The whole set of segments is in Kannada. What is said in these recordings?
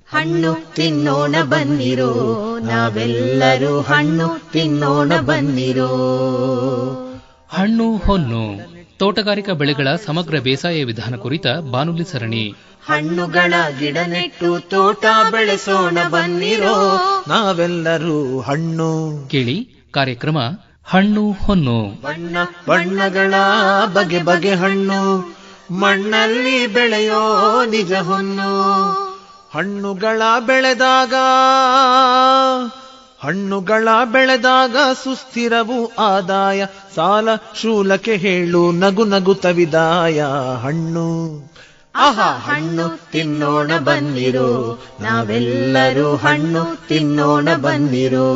ಹಣ್ಣು ತಿನ್ನೋಣ ಬನ್ನಿರೋ, ನಾವೆಲ್ಲರೂ ಹಣ್ಣು ತಿನ್ನೋಣ ಬನ್ನಿರೋ. ಹಣ್ಣು ಹೊನ್ನು ತೋಟಗಾರಿಕಾ ಬೆಳೆಗಳ ಸಮಗ್ರ ಬೇಸಾಯ ವಿಧಾನ ಕುರಿತ ಬಾನುಲಿ ಸರಣಿ. ಹಣ್ಣುಗಳ ಗಿಡ ನೆಟ್ಟು ತೋಟ ಬೆಳೆಸೋಣ ಬನ್ನಿರೋ, ನಾವೆಲ್ಲರೂ ಹಣ್ಣು. ಕೇಳಿ ಕಾರ್ಯಕ್ರಮ ಹಣ್ಣು ಹೊನ್ನು. ಬಣ್ಣ ಬಣ್ಣಗಳ ಬಗೆ ಬಗೆ ಹಣ್ಣು, ಮಣ್ಣಲ್ಲಿ ಬೆಳೆಯೋ ನಿಜ ಹೊನ್ನು. ಹಣ್ಣುಗಳ ಬೆಳೆದಾಗ ಸುಸ್ಥಿರವು ಆದಾಯ, ಸಾಲ ಶೂಲಕ್ಕೆ ಹೇಳು ನಗು ನಗು ತವಿದಾಯ. ಹಣ್ಣು ಆಹಾ ಹಣ್ಣು ತಿನ್ನೋಣ ಬನ್ನಿರೋ, ನಾವೆಲ್ಲರೂ ಹಣ್ಣು ತಿನ್ನೋಣ ಬನ್ನಿರೋ.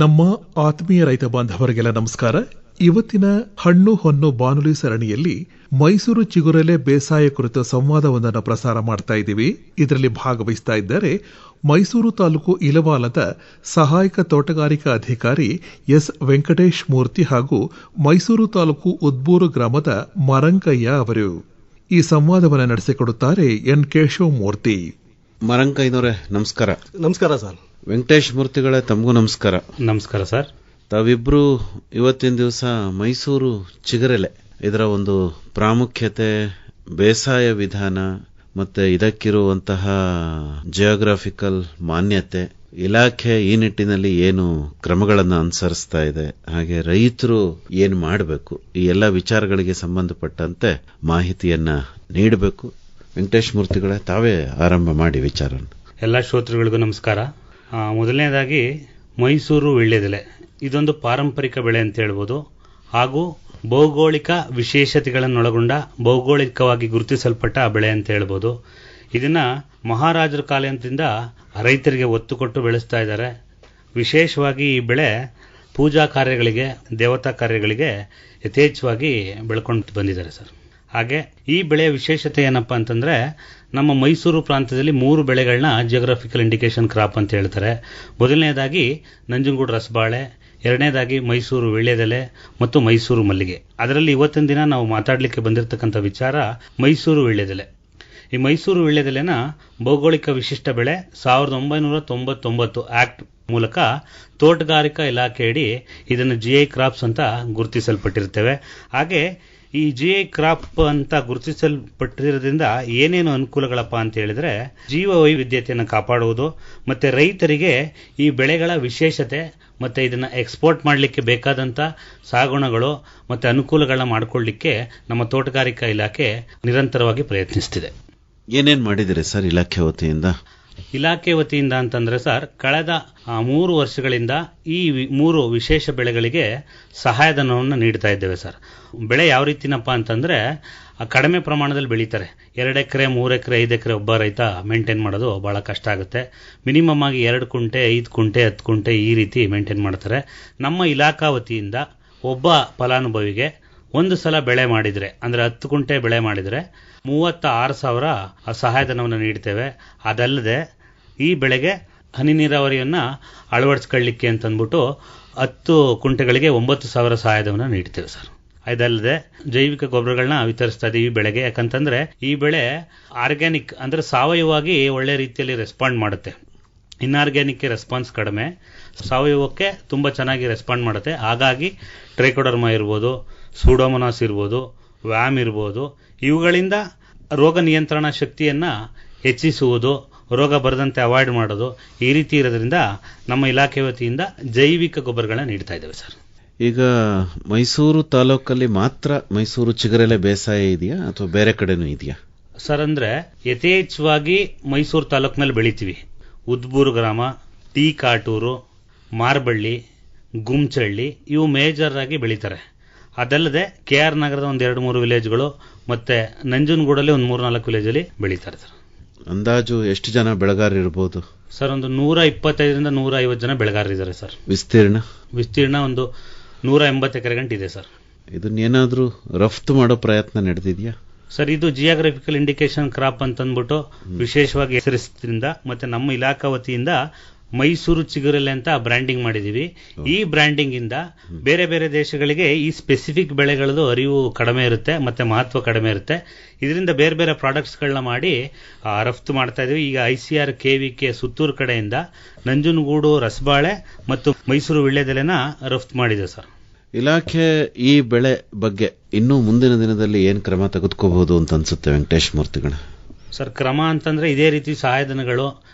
ನಮ್ಮ ಆತ್ಮೀಯ ರೈತ ಬಾಂಧವರಿಗೆಲ್ಲ ನಮಸ್ಕಾರ. ಇವತ್ತಿನ ಹಣ್ಣು ಹೊನ್ನು ಬಾನುಲಿ ಸರಣಿಯಲ್ಲಿ ಮೈಸೂರು ಚಿಗುರೆಲೆ ಬೇಸಾಯ ಕುರಿತ ಸಂವಾದವೊಂದನ್ನು ಪ್ರಸಾರ ಮಾಡ್ತಾ ಇದ್ದೀವಿ. ಇದರಲ್ಲಿ ಭಾಗವಹಿಸ್ತಾ ಇದ್ದಾರೆ ಮೈಸೂರು ತಾಲೂಕು ಇಲವಾಲದ ಸಹಾಯಕ ತೋಟಗಾರಿಕಾ ಅಧಿಕಾರಿ ಎಸ್ ವೆಂಕಟೇಶ್ ಮೂರ್ತಿ ಹಾಗೂ ಮೈಸೂರು ತಾಲೂಕು ಉದ್ಬೂರು ಗ್ರಾಮದ ಮರಂಕಯ್ಯ ಅವರು. ಈ ಸಂವಾದವನ್ನು ನಡೆಸಿಕೊಡುತ್ತಾರೆ ಎನ್ ಕೇಶವ ಮೂರ್ತಿ. ಮರಂಕಯ್ಯನವರೇ ನಮಸ್ಕಾರ. ನಮಸ್ಕಾರ ಸರ್. ವೆಂಕಟೇಶ್ ಮೂರ್ತಿಗಳೇ ತಮಗೂ ನಮಸ್ಕಾರ. ನಮಸ್ಕಾರ ಸರ್. ತಾವಿಬ್ರು ಇವತ್ತಿನ ದಿವಸ ಮೈಸೂರು ಚಿಗುರೆಲೆ ಇದರ ಒಂದು ಪ್ರಾಮುಖ್ಯತೆ, ಬೇಸಾಯ ವಿಧಾನ ಮತ್ತೆ ಇದಕ್ಕಿರುವಂತಹ ಜಿಯೋಗ್ರಾಫಿಕಲ್ ಮಾನ್ಯತೆ, ಇಲಾಖೆ ಈ ನಿಟ್ಟಿನಲ್ಲಿ ಏನು ಕ್ರಮಗಳನ್ನು ಅನುಸರಿಸ್ತಾ ಇದೆ, ಹಾಗೆ ರೈತರು ಏನು ಮಾಡಬೇಕು, ಈ ಎಲ್ಲ ವಿಚಾರಗಳಿಗೆ ಸಂಬಂಧಪಟ್ಟಂತೆ ಮಾಹಿತಿಯನ್ನ ನೀಡಬೇಕು. ವೆಂಕಟೇಶ್ ಮೂರ್ತಿಗಳೇ ತಾವೇ ಆರಂಭ ಮಾಡಿ ವಿಚಾರ. ಎಲ್ಲ ಶ್ರೋತೃಗಳಿಗೂ ನಮಸ್ಕಾರ. ಮೊದಲನೇದಾಗಿ ಮೈಸೂರು ವೀಳ್ಯದೆಲೆ ಇದೊಂದು ಪಾರಂಪರಿಕ ಬೆಳೆ ಅಂತ ಹೇಳ್ಬೋದು, ಹಾಗೂ ಭೌಗೋಳಿಕ ವಿಶೇಷತೆಗಳನ್ನೊಳಗೊಂಡ ಭೌಗೋಳಿಕವಾಗಿ ಗುರುತಿಸಲ್ಪಟ್ಟ ಬೆಳೆ ಅಂತ ಹೇಳ್ಬೋದು. ಇದನ್ನ ಮಹಾರಾಜರ ಕಾಲದಿಂದ ರೈತರಿಗೆ ಒತ್ತು ಕೊಟ್ಟು ಬೆಳೆಸ್ತಾ ಇದ್ದಾರೆ. ವಿಶೇಷವಾಗಿ ಈ ಬೆಳೆ ಪೂಜಾ ಕಾರ್ಯಗಳಿಗೆ, ದೇವತಾ ಕಾರ್ಯಗಳಿಗೆ ಯಥೇಚ್ಛವಾಗಿ ಬೆಳ್ಕೊಂಡು ಬಂದಿದ್ದಾರೆ ಸರ್. ಹಾಗೆ ಈ ಬೆಳೆಯ ವಿಶೇಷತೆ ಏನಪ್ಪಾ ಅಂತಂದ್ರೆ, ನಮ್ಮ ಮೈಸೂರು ಪ್ರಾಂತ್ಯದಲ್ಲಿ 3 ಬೆಳೆಗಳನ್ನ ಜಿಯೋಗ್ರಫಿಕಲ್ ಇಂಡಿಕೇಶನ್ ಕ್ರಾಪ್ ಅಂತ ಹೇಳ್ತಾರೆ. ಮೊದಲನೇದಾಗಿ ನಂಜನಗೂಡು ರಸಬಾಳೆ, ಎರಡನೇದಾಗಿ ಮೈಸೂರು ವೀಳ್ಯದೆಲೆ ಮತ್ತು ಮೈಸೂರು ಮಲ್ಲಿಗೆ. ಅದರಲ್ಲಿ ಇವತ್ತಿನ ದಿನ ನಾವು ಮಾತಾಡಲಿಕ್ಕೆ ಬಂದಿರತಕ್ಕಂಥ ವಿಚಾರ ಮೈಸೂರು ವೀಳ್ಯದೆಲೆ. ಈ ಮೈಸೂರು ವೀಳ್ಯದೆಲೆನ ಭೌಗೋಳಿಕ ವಿಶಿಷ್ಟ ಬೆಳೆ 1999 ಆಕ್ಟ್ ಮೂಲಕ ತೋಟಗಾರಿಕಾ ಇಲಾಖೆಯಡಿ ಇದನ್ನು ಜಿಐ ಕ್ರಾಪ್ಸ್ ಅಂತ ಗುರುತಿಸಲ್ಪಟ್ಟಿರ್ತೇವೆ. ಹಾಗೆ ಈ ಜಿಐ ಕ್ರಾಪ್ ಅಂತ ಗುರುತಿಸಲ್ಪಟ್ಟಿರೋದ್ರಿಂದ ಏನೇನು ಅನುಕೂಲಗಳಪ್ಪ ಅಂತ ಹೇಳಿದ್ರೆ, ಜೀವ ವೈವಿಧ್ಯತೆಯನ್ನು ಕಾಪಾಡುವುದು, ಮತ್ತೆ ರೈತರಿಗೆ ಈ ಬೆಳೆಗಳ ವಿಶೇಷತೆ ಮತ್ತೆ ಇದನ್ನ ಎಕ್ಸ್ಪೋರ್ಟ್ ಮಾಡಲಿಕ್ಕೆ ಬೇಕಾದಂತ ಸಾಗುಣಗಳು ಮತ್ತೆ ಅನುಕೂಲಗಳನ್ನ ಮಾಡಿಕೊಳ್ಳಲಿಕ್ಕೆ ನಮ್ಮ ತೋಟಗಾರಿಕಾ ಇಲಾಖೆ ನಿರಂತರವಾಗಿ ಪ್ರಯತ್ನಿಸುತ್ತಿದೆ. ಏನೇನ್ ಮಾಡಿದಿರಿ ಸರ್ ಇಲಾಖೆ ವತಿಯಿಂದ? ಇಲಾಖೆ ವತಿಯಿಂದ ಅಂತಂದ್ರೆ ಸರ್, ಕಳೆದ 3 ವರ್ಷಗಳಿಂದ ಈ 3 ವಿಶೇಷ ಬೆಳೆಗಳಿಗೆ ಸಹಾಯಧನವನ್ನು ನೀಡ್ತಾ ಇದ್ದೇವೆ ಸರ್. ಬೆಳೆ ಯಾವ ರೀತಿನಪ್ಪ ಅಂತಂದ್ರೆ, ಕಡಿಮೆ ಪ್ರಮಾಣದಲ್ಲಿ ಬೆಳೀತಾರೆ. 2 ಎಕರೆ 3 ಎಕರೆ 5 ಎಕರೆ ಒಬ್ಬ ರೈತ ಮೇಂಟೈನ್ ಮಾಡೋದು ಬಹಳ ಕಷ್ಟ ಆಗುತ್ತೆ. ಮಿನಿಮಮ್ ಆಗಿ 2 ಕುಂಟೆ 5 ಕುಂಟೆ 10 ಕುಂಟೆ ಈ ರೀತಿ ಮೇಂಟೈನ್ ಮಾಡ್ತಾರೆ. ನಮ್ಮ ಇಲಾಖಾ ವತಿಯಿಂದ ಒಬ್ಬ ಫಲಾನುಭವಿಗೆ ಒಂದು ಸಲ ಬೆಳೆ ಮಾಡಿದ್ರೆ, ಅಂದ್ರೆ 10 ಕುಂಟೆ ಬೆಳೆ ಮಾಡಿದ್ರೆ 36,000 ಸಹಾಯಧನವನ್ನು ನೀಡ್ತೇವೆ. ಅದಲ್ಲದೆ ಈ ಬೆಳೆಗೆ ಹನಿ ನೀರಾವರಿಯನ್ನ ಅಳವಡಿಸ್ಕೊಳ್ಳಿಕ್ಕೆ ಅಂತಂದ್ಬಿಟ್ಟು 10 ಕುಂಟೆಗಳಿಗೆ 9,000 ಸಹಾಯಧನವನ್ನು ನೀಡ್ತೇವೆ ಸರ್. ಇದಲ್ಲದೆ ಜೈವಿಕ ಗೊಬ್ಬರಗಳನ್ನ ವಿತರಿಸ್ತಾ ಇದೀವಿ ಬೆಳೆಗೆ. ಯಾಕಂತಂದ್ರೆ ಈ ಬೆಳೆ ಆರ್ಗ್ಯಾನಿಕ್ ಅಂದ್ರೆ ಸಾವಯವವಾಗಿ ಒಳ್ಳೆ ರೀತಿಯಲ್ಲಿ ರೆಸ್ಪಾಂಡ್ ಮಾಡುತ್ತೆ. ಇನ್ಆರ್ಗ್ಯಾನಿಕ್ ರೆಸ್ಪಾನ್ಸ್ ಕಡಿಮೆ, ಸಾವಯವಕ್ಕೆ ತುಂಬಾ ಚೆನ್ನಾಗಿ ರೆಸ್ಪಾಂಡ್ ಮಾಡುತ್ತೆ. ಹಾಗಾಗಿ ಟ್ರೈಕೋಡರ್ಮಾ ಇರ್ಬೋದು, ಸೂಡೋಮೋನಾಸ್ ಇರ್ಬೋದು, ವ್ಯಾಮ್ ಇರ್ಬೋದು, ಇವುಗಳಿಂದ ರೋಗ ನಿಯಂತ್ರಣ ಶಕ್ತಿಯನ್ನ ಹೆಚ್ಚಿಸುವುದು, ರೋಗ ಬರದಂತೆ ಅವಾಯ್ಡ್ ಮಾಡೋದು, ಈ ರೀತಿ ಇರೋದ್ರಿಂದ ನಮ್ಮ ಇಲಾಖೆ ವತಿಯಿಂದ ಜೈವಿಕ ಗೊಬ್ಬರಗಳನ್ನ ನೀಡ್ತಾ ಇದ್ದೇವೆ ಸರ್. ಈಗ ಮೈಸೂರು ತಾಲೂಕಲ್ಲಿ ಮಾತ್ರ ಮೈಸೂರು ಚಿಗುರೆಲೆ ಬೇಸಾಯ ಇದೆಯಾ ಅಥವಾ ಬೇರೆ ಕಡೆನೂ ಇದೆಯಾ ಸರ್? ಅಂದ್ರೆ ಯಥೇಚ್ಛವಾಗಿ ಮೈಸೂರು ತಾಲೂಕಿನಲ್ಲಿ ಬೆಳಿತೀವಿ. ಉದ್ಬೂರು ಗ್ರಾಮ, ಟಿ ಕಾಟೂರು, ಮಾರ್ಬಳ್ಳಿ, ಗುಮ್ಚಳ್ಳಿ ಇವು ಮೇಜರ್ ಆಗಿ ಬೆಳೀತಾರೆ. ಅದಲ್ಲದೆ KR ನಗರದ 1-2-3 ವಿಲೇಜ್ಗಳು ಮತ್ತೆ ನಂಜನಗೂಡಲ್ಲಿ 3-4 ವಿಲೇಜಲ್ಲಿ ಬೆಳೀತಾರೆ ಸರ್. ಅಂದಾಜು ಎಷ್ಟು ಜನ ಬೆಳೆಗಾರರು ಇರಬಹುದು ಸರ್? ಒಂದು 125ರಿಂದ 150 ಜನ ಬೆಳೆಗಾರರಿದ್ದಾರೆ ಸರ್. ವಿಸ್ತೀರ್ಣ ಒಂದು 180 ಎಕರೆ ಗಂಟೆ ಇದೆ ಸರ್. ಇದನ್ನೇನಾದ್ರೂ ರಫ್ತು ಮಾಡೋ ಪ್ರಯತ್ನ ನಡೆದಿದೆಯಾ ಸರ್? ಇದು ಜಿಯೋಗ್ರಫಿಕಲ್ ಇಂಡಿಕೇಶನ್ ಕ್ರಾಪ್ ಅಂತಂದ್ಬಿಟ್ಟು ವಿಶೇಷವಾಗಿ ಹೆಸರಿಸಿದ್ರಿಂದ ಮತ್ತೆ ನಮ್ಮ ಇಲಾಖಾ ವತಿಯಿಂದ ಮೈಸೂರು ಚಿಗುರೆಲೆ ಅಂತ ಬ್ರ್ಯಾಂಡಿಂಗ್ ಮಾಡಿದೀವಿ. ಈ ಬ್ರ್ಯಾಂಡಿಂಗ್ ಇಂದ ಬೇರೆ ಬೇರೆ ದೇಶಗಳಿಗೆ ಈ ಸ್ಪೆಸಿಫಿಕ್ ಬೆಳೆಗಳದು ಅರಿವು ಕಡಿಮೆ ಇರುತ್ತೆ ಮತ್ತೆ ಮಹತ್ವ ಕಡಿಮೆ ಇರುತ್ತೆ. ಇದರಿಂದ ಬೇರೆ ಬೇರೆ ಪ್ರಾಡಕ್ಟ್ಸ್ ಗಳನ್ನ ಮಾಡಿ ರಫ್ತು ಮಾಡ್ತಾ ಇದೀವಿ. ಈಗ ICR KVK ಸುತ್ತೂರು ಕಡೆಯಿಂದ ನಂಜನಗೂಡು ರಸಬಾಳೆ ಮತ್ತು ಮೈಸೂರು ವೀಳ್ಯದೆಲೆನ ರಫ್ತು ಮಾಡಿದೆ ಸರ್. ಇಲಾಖೆ ಈ ಬೆಳೆ ಬಗ್ಗೆ ಇನ್ನೂ ಮುಂದಿನ ದಿನದಲ್ಲಿ ಏನ್ ಕ್ರಮ ತೆಗೆದುಕೋಬಹುದು ಅಂತ ಅನ್ಸುತ್ತೆ ವೆಂಕಟೇಶ್ ಮೂರ್ತಿಗಳ? ಸರ್, ಕ್ರಮ ಅಂತಂದ್ರೆ ಇದೇ ರೀತಿ ಸಹಾಯಧನಗಳು,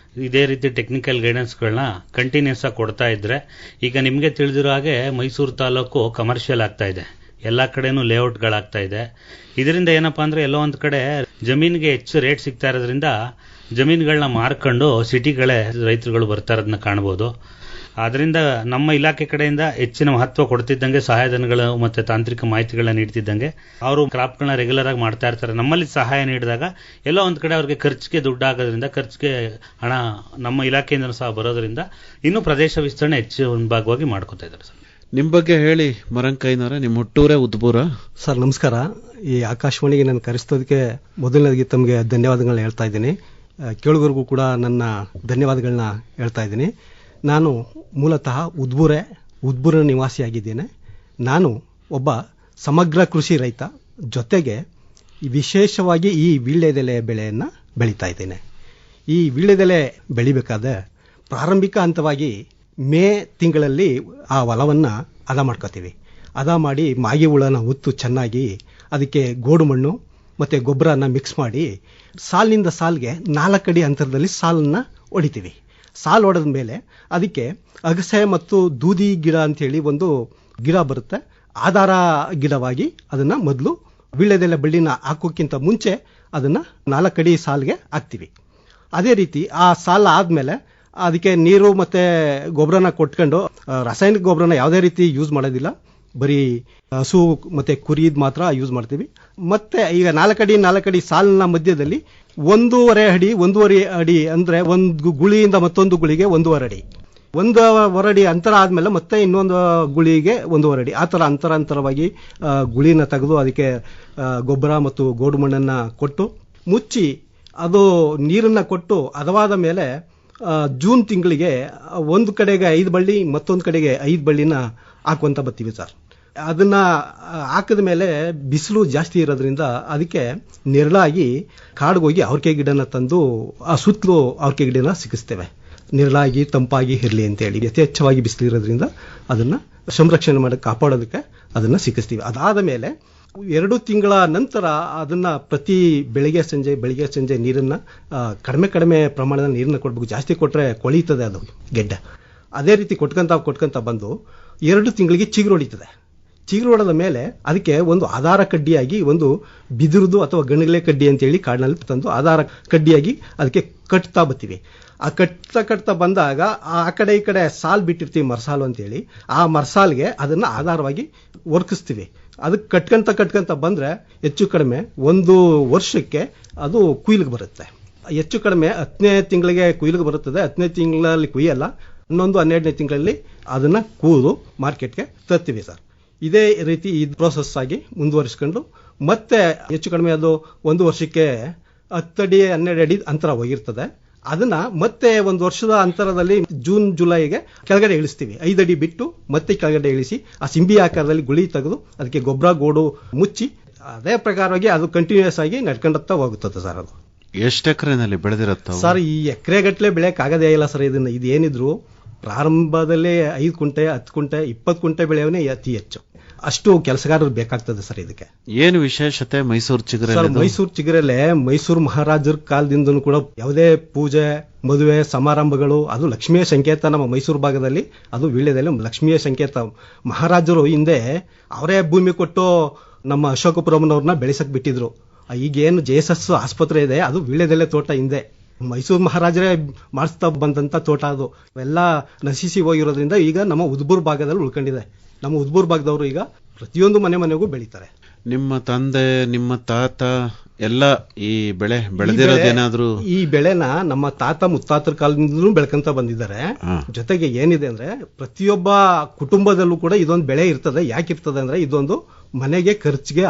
ಇದೇ ರೀತಿ ಟೆಕ್ನಿಕಲ್ ಗೈಡೆನ್ಸ್ಗಳನ್ನ ಕಂಟಿನ್ಯೂಸ್ ಆಗಿ ಕೊಡ್ತಾ ಇದ್ರೆ, ಈಗ ನಿಮಗೆ ತಿಳಿದಿರೋ ಹಾಗೆ ಮೈಸೂರು ತಾಲೂಕು ಕಮರ್ಷಿಯಲ್ ಆಗ್ತಾ ಇದೆ, ಎಲ್ಲಾ ಕಡೆನೂ ಲೇಔಟ್ಗಳಾಗ್ತಾ ಇದೆ. ಇದರಿಂದ ಏನಪ್ಪಾ ಅಂದ್ರೆ ಎಲ್ಲೋ ಒಂದ್ ಕಡೆ ಜಮೀನಿಗೆ ಹೆಚ್ಚು ರೇಟ್ ಸಿಗ್ತಾ ಇರೋದ್ರಿಂದ ಜಮೀನುಗಳನ್ನ ಮಾರ್ಕೊಂಡು ಸಿಟಿಗಳೇ ರೈತರುಗಳು ಬರ್ತಾ ಇರೋದನ್ನ ಕಾಣಬಹುದು. ಆದ್ರಿಂದ ನಮ್ಮ ಇಲಾಖೆ ಕಡೆಯಿಂದ ಹೆಚ್ಚಿನ ಮಹತ್ವ ಕೊಡ್ತಿದ್ದಂಗೆ ಸಹಾಯಧನಗಳು ಮತ್ತೆ ತಾಂತ್ರಿಕ ಮಾಹಿತಿಗಳನ್ನ ನೀಡ್ತಿದ್ದಂಗೆ ಅವರು ಕ್ರಾಪ್ಗಳನ್ನ ರೆಗ್ಯುಲರ್ ಆಗಿ ಮಾಡ್ತಾ ಇರ್ತಾರೆ. ನಮ್ಮಲ್ಲಿ ಸಹಾಯ ನೀಡಿದಾಗ ಎಲ್ಲೋ ಒಂದ್ ಕಡೆ ಅವ್ರಿಗೆ ಖರ್ಚಿಗೆ ದುಡ್ಡು ಆಗೋದ್ರಿಂದ, ಖರ್ಚಿಗೆ ಹಣ ನಮ್ಮ ಇಲಾಖೆಯಿಂದ ಸಹ ಬರೋದ್ರಿಂದ ಇನ್ನೂ ಪ್ರದೇಶ ವಿಸ್ತರಣೆ ಹೆಚ್ಚು ಭಾಗವಾಗಿ ಮಾಡ್ಕೊತಾ ಇದ್ದಾರೆ ಸರ್. ನಿಮ್ ಬಗ್ಗೆ ಹೇಳಿ ಮರಂಕೈನವರೇ, ನಿಮ್ ಹುಟ್ಟೂರೇ ಉದ್ಬೂರ? ಸರ್ ನಮಸ್ಕಾರ. ಈ ಆಕಾಶವಾಣಿಗೆ ನಾನು ಕರೆಸಿದ್ದಕ್ಕೆ ಮೊದಲನೇದಾಗಿ ತಮಗೆ ಧನ್ಯವಾದಗಳನ್ನ ಹೇಳ್ತಾ ಇದ್ದೀನಿ. ಕೇಳುಗರಿಗೂ ಕೂಡ ನನ್ನ ಧನ್ಯವಾದಗಳನ್ನ ಹೇಳ್ತಾ ಇದ್ದೀನಿ. ನಾನು ಮೂಲತಃ ಉದ್ಬೂರ ನಿವಾಸಿಯಾಗಿದ್ದೇನೆ. ನಾನು ಒಬ್ಬ ಸಮಗ್ರ ಕೃಷಿ ರೈತ, ಜೊತೆಗೆ ವಿಶೇಷವಾಗಿ ಈ ವೀಳ್ಯದೆಲೆ ಬೆಳೆಯನ್ನು ಬೆಳೀತಾ ಇದ್ದೇನೆ. ಈ ವೀಳ್ಯದೆಲೆ ಬೆಳಿಬೇಕಾದ್ರೆ ಪ್ರಾರಂಭಿಕ ಹಂತವಾಗಿ ಮೇ ತಿಂಗಳಲ್ಲಿ ಆ ಹೊಲವನ್ನು ಹದ ಮಾಡ್ಕೋತೀವಿ. ಹದ ಮಾಡಿ ಮಾಗಿ ಹುಳನ ಉತ್ತು ಚೆನ್ನಾಗಿ ಅದಕ್ಕೆ ಗೋಡು ಮಣ್ಣು ಮತ್ತು ಗೊಬ್ಬರನ ಮಿಕ್ಸ್ ಮಾಡಿ ಸಾಲಿನಿಂದ ಸಾಲಿಗೆ 4 ಅಡಿ ಅಂತರದಲ್ಲಿ ಸಾಲನ್ನು ಹೊಡಿತೀವಿ. ಸಾಲು ಹೊಡೆದ ಮೇಲೆ ಅದಕ್ಕೆ ಅಗಸೆ ಮತ್ತು ದೂದಿ ಗಿಡ ಅಂತೇಳಿ ಒಂದು ಗಿಡ ಬರುತ್ತೆ. ಆಧಾರ ಗಿಡವಾಗಿ ಅದನ್ನು ಮೊದಲು ವೀಳ್ಯದೆಲೆ ಬಳ್ಳಿನ ಹಾಕೋಕ್ಕಿಂತ ಮುಂಚೆ ಅದನ್ನು 4 ಅಡಿ ಸಾಲಿಗೆ ಹಾಕ್ತೀವಿ. ಅದೇ ರೀತಿ ಆ ಸಾಲ ಆದಮೇಲೆ ಅದಕ್ಕೆ ನೀರು ಮತ್ತು ಗೊಬ್ಬರನ ಕೊಟ್ಕೊಂಡು, ರಾಸಾಯನಿಕ ಗೊಬ್ಬರನ ಯಾವುದೇ ರೀತಿ ಯೂಸ್ ಮಾಡೋದಿಲ್ಲ, ಬರೀ ಹಸು ಮತ್ತು ಕುರಿದ್ ಮಾತ್ರ ಯೂಸ್ ಮಾಡ್ತೀವಿ. ಮತ್ತೆ ಈಗ 4 ಅಡಿ ಸಾಲಿನ ಮಧ್ಯದಲ್ಲಿ 1.5 ಅಡಿ ಅಂದರೆ ಒಂದು ಗುಳಿಯಿಂದ ಮತ್ತೊಂದು ಗುಳಿಗೆ 1.5 ಅಡಿ, 1.5 ಅಡಿ ಅಂತರ ಆದಮೇಲೆ ಮತ್ತೆ ಇನ್ನೊಂದು ಗುಳಿಗೆ 1.5 ಅಡಿ, ಆ ಥರ ಅಂತರವಾಗಿ ಗುಳಿನ ತೆಗೆದು ಅದಕ್ಕೆ ಗೊಬ್ಬರ ಮತ್ತು ಗೋಡು ಮಣ್ಣನ್ನು ಕೊಟ್ಟು ಮುಚ್ಚಿ ಅದು ನೀರನ್ನು ಕೊಟ್ಟು ಹದವಾದ ಮೇಲೆ ಜೂನ್ ತಿಂಗಳಿಗೆ ಒಂದು ಕಡೆಗೆ 5 ಬಳ್ಳಿ ಮತ್ತೊಂದು ಕಡೆಗೆ 5 ಬಳ್ಳಿನ ಹಾಕುವಂತ ಬರ್ತೀವಿ ಸರ್. ಅದನ್ನ ಹಾಕಿದ ಮೇಲೆ ಬಿಸಿಲು ಜಾಸ್ತಿ ಇರೋದ್ರಿಂದ ಅದಕ್ಕೆ ನೆರಳಾಗಿ ಕಾಡಿಗೋಗಿ ಅವ್ರಿಕೆ ಗಿಡನ ತಂದು ಆ ಸುತ್ತಲೂ ಅವ್ರಿಕೆ ಗಿಡನ ಸಿಕ್ಕಿಸ್ತೇವೆ, ನೆರಳಾಗಿ ತಂಪಾಗಿ ಇರಲಿ ಅಂತೇಳಿ. ಯಥೇಚ್ಛವಾಗಿ ಬಿಸಿಲು ಇರೋದ್ರಿಂದ ಅದನ್ನ ಸಂರಕ್ಷಣೆ ಮಾಡಿ ಕಾಪಾಡೋದಕ್ಕೆ ಅದನ್ನ ಸಿಕ್ಕಿಸ್ತೀವಿ. ಅದಾದ ಮೇಲೆ 2 ತಿಂಗಳ ನಂತರ ಅದನ್ನ ಪ್ರತಿ ಬೆಳಿಗ್ಗೆ ಸಂಜೆ ನೀರನ್ನ ಕಡಿಮೆ ಪ್ರಮಾಣದ ನೀರನ್ನ ಕೊಡ್ಬೇಕು. ಜಾಸ್ತಿ ಕೊಟ್ರೆ ಕೊಳೀತದೆ ಅದು ಗೆಡ್ಡೆ. ಅದೇ ರೀತಿ ಕೊಟ್ಕೊಂತ ಬಂದು 2 ತಿಂಗಳಿಗೆ ಚಿಗುರು ಹೊಡಿತದೆ. ಚಿಗುರು ಹೊಡೆದ ಮೇಲೆ ಅದಕ್ಕೆ ಒಂದು ಆಧಾರ ಕಡ್ಡಿಯಾಗಿ ಒಂದು ಬಿದಿರುದು ಅಥವಾ ಗಣಗಲೆ ಕಡ್ಡಿ ಅಂತೇಳಿ ಕಾಡಿನಲ್ಲಿ ತಂದು ಆಧಾರ ಕಡ್ಡಿಯಾಗಿ ಅದಕ್ಕೆ ಕಟ್ತಾ ಬರ್ತೀವಿ. ಆ ಕಟ್ತಾ ಬಂದಾಗ ಆ ಕಡೆ ಈ ಕಡೆ ಸಾಲ್ ಬಿಟ್ಟಿರ್ತೀವಿ, ಮರಸಾಲು ಅಂತೇಳಿ. ಆ ಮರಸಾಲ್ಗೆ ಅದನ್ನ ಆಧಾರವಾಗಿ ಒರ್ಕಿಸ್ತೀವಿ. ಅದಕ್ಕೆ ಕಟ್ಕೊಂತ ಬಂದ್ರೆ ಹೆಚ್ಚು ಕಡಿಮೆ 1 ವರ್ಷಕ್ಕೆ ಅದು ಕುಯ್ಲಿಗೆ ಬರುತ್ತೆ. ಹೆಚ್ಚು ಕಡಿಮೆ 10ನೇ ತಿಂಗಳಿಗೆ ಕುಯ್ಲಿಗೆ ಬರುತ್ತದೆ. 10ನೇ ತಿಂಗಳಲ್ಲಿ ಕುಯ್ಯಲ್ಲ, 11-12ನೇ ತಿಂಗಳಲ್ಲಿ ಅದನ್ನ ಕೂದು ಮಾರ್ಕೆಟ್ಗೆ ತರ್ತೀವಿ ಸರ್. ಇದೇ ರೀತಿ ಈ ಪ್ರೋಸೆಸ್ ಆಗಿ ಮುಂದುವರಿಸ್ಕೊಂಡು ಮತ್ತೆ ಹೆಚ್ಚು ಕಡಿಮೆ ಅದು 1 ವರ್ಷಕ್ಕೆ 10 ಅಡಿ 12 ಅಡಿ ಅಂತರ ಹೋಗಿರ್ತದೆ. ಅದನ್ನ ಮತ್ತೆ 1 ವರ್ಷದ ಅಂತರದಲ್ಲಿ ಜೂನ್ ಜುಲೈಗೆ ಕೆಳಗಡೆ ಇಳಿಸ್ತೀವಿ. 5 ಅಡಿ ಬಿಟ್ಟು ಮತ್ತೆ ಕೆಳಗಡೆ ಇಳಿಸಿ ಆ ಸಿಂಬಿ ಆಕಾರದಲ್ಲಿ ಗುಳಿ ತೆಗೆದು ಅದಕ್ಕೆ ಗೊಬ್ಬರ ಗೋಡು ಮುಚ್ಚಿ ಅದೇ ಪ್ರಕಾರವಾಗಿ ಅದು ಕಂಟಿನ್ಯೂಸ್ ಆಗಿ ನಡ್ಕೊಂಡತ್ತಾ ಹೋಗುತ್ತದೆ ಸರ್. ಅದು ಎಷ್ಟು ಎಕರೆನಲ್ಲಿ ಬೆಳೆದಿರತ್ತ ಸರ್? ಈ ಎಕರೆಗಟ್ಟಲೆ ಬೆಳೆಯಕ್ಕೆ ಆಗದೇ ಇಲ್ಲ ಸರ್. ಇದೇನಿದ್ರು ಪ್ರಾರಂಭದಲ್ಲೇ 5 ಕುಂಟೆ 10 ಕುಂಟೆ 20 ಕುಂಟೆ ಬೆಳೆಯವನೇ ಅತಿ ಹೆಚ್ಚು. ಅಷ್ಟು ಕೆಲಸಗಾರರು ಬೇಕಾಗ್ತದೆ ಸರ್. ಇದಕ್ಕೆ ಏನು ವಿಶೇಷತೆ ಮೈಸೂರು ಚಿಗುರೆಲೆ? ಮೈಸೂರು ಚಿಗುರೆಲೆ ಮೈಸೂರು ಮಹಾರಾಜರ ಕಾಲದಿಂದನೂ ಕೂಡ ಯಾವುದೇ ಪೂಜೆ ಮದುವೆ ಸಮಾರಂಭಗಳು, ಅದು ಲಕ್ಷ್ಮಿಯ ಸಂಕೇತ. ನಮ್ಮ ಮೈಸೂರು ಭಾಗದಲ್ಲಿ ಅದು ವೀಳ್ಯದೆಲೆ ಲಕ್ಷ್ಮಿಯ ಸಂಕೇತ. ಮಹಾರಾಜರು ಹಿಂದೆ ಅವರೇ ಭೂಮಿ ಕೊಟ್ಟು ನಮ್ಮ ಅಶೋಕಪುರಮ್ಮನವ್ರನ್ನ ಬೆಳೆಸಕ್ ಬಿಟ್ಟಿದ್ರು. ಈಗೇನು JSS ಆಸ್ಪತ್ರೆ ಇದೆ ಅದು ವೀಳ್ಯದೆಲೆ ತೋಟ ಹಿಂದೆ ಮೈಸೂರು ಮಹಾರಾಜರೇ ಮಾಡಿಸ್ತಾ ಬಂದಂತ ತೋಟ. ಅದು ಎಲ್ಲ ನಶಿಸಿ ಹೋಗಿರೋದ್ರಿಂದ ಈಗ ನಮ್ಮ ಉದ್ಬೂರು ಭಾಗದಲ್ಲಿ ಉಳ್ಕೊಂಡಿದೆ. ನಮ್ಮ ಉದ್ಬೂರು ಭಾಗದವರು ಈಗ ಪ್ರತಿಯೊಂದು ಮನೆಗೂ ಬೆಳೀತಾರೆ. ನಿಮ್ಮ ತಂದೆ ನಿಮ್ಮ ತಾತ ಎಲ್ಲ ಈ ಬೆಳೆ ಬೆಳೆದಿರೋದೇನಾದ್ರೂ? ಈ ಬೆಳೆನ ನಮ್ಮ ತಾತ ಮುತ್ತಾತರ ಕಾಲದಿಂದಲೂ ಬೆಳ್ಕೊಂತ ಬಂದಿದ್ದಾರೆ. ಜೊತೆಗೆ ಏನಿದೆ ಅಂದ್ರೆ ಪ್ರತಿಯೊಬ್ಬ ಕುಟುಂಬದಲ್ಲೂ ಕೂಡ ಇದೊಂದು ಬೆಳೆ ಇರ್ತದೆ. ಯಾಕಿರ್ತದೆ ಅಂದ್ರೆ ಇದೊಂದು ಮನೆಗೆ ಖರ್ಚಿಗೆ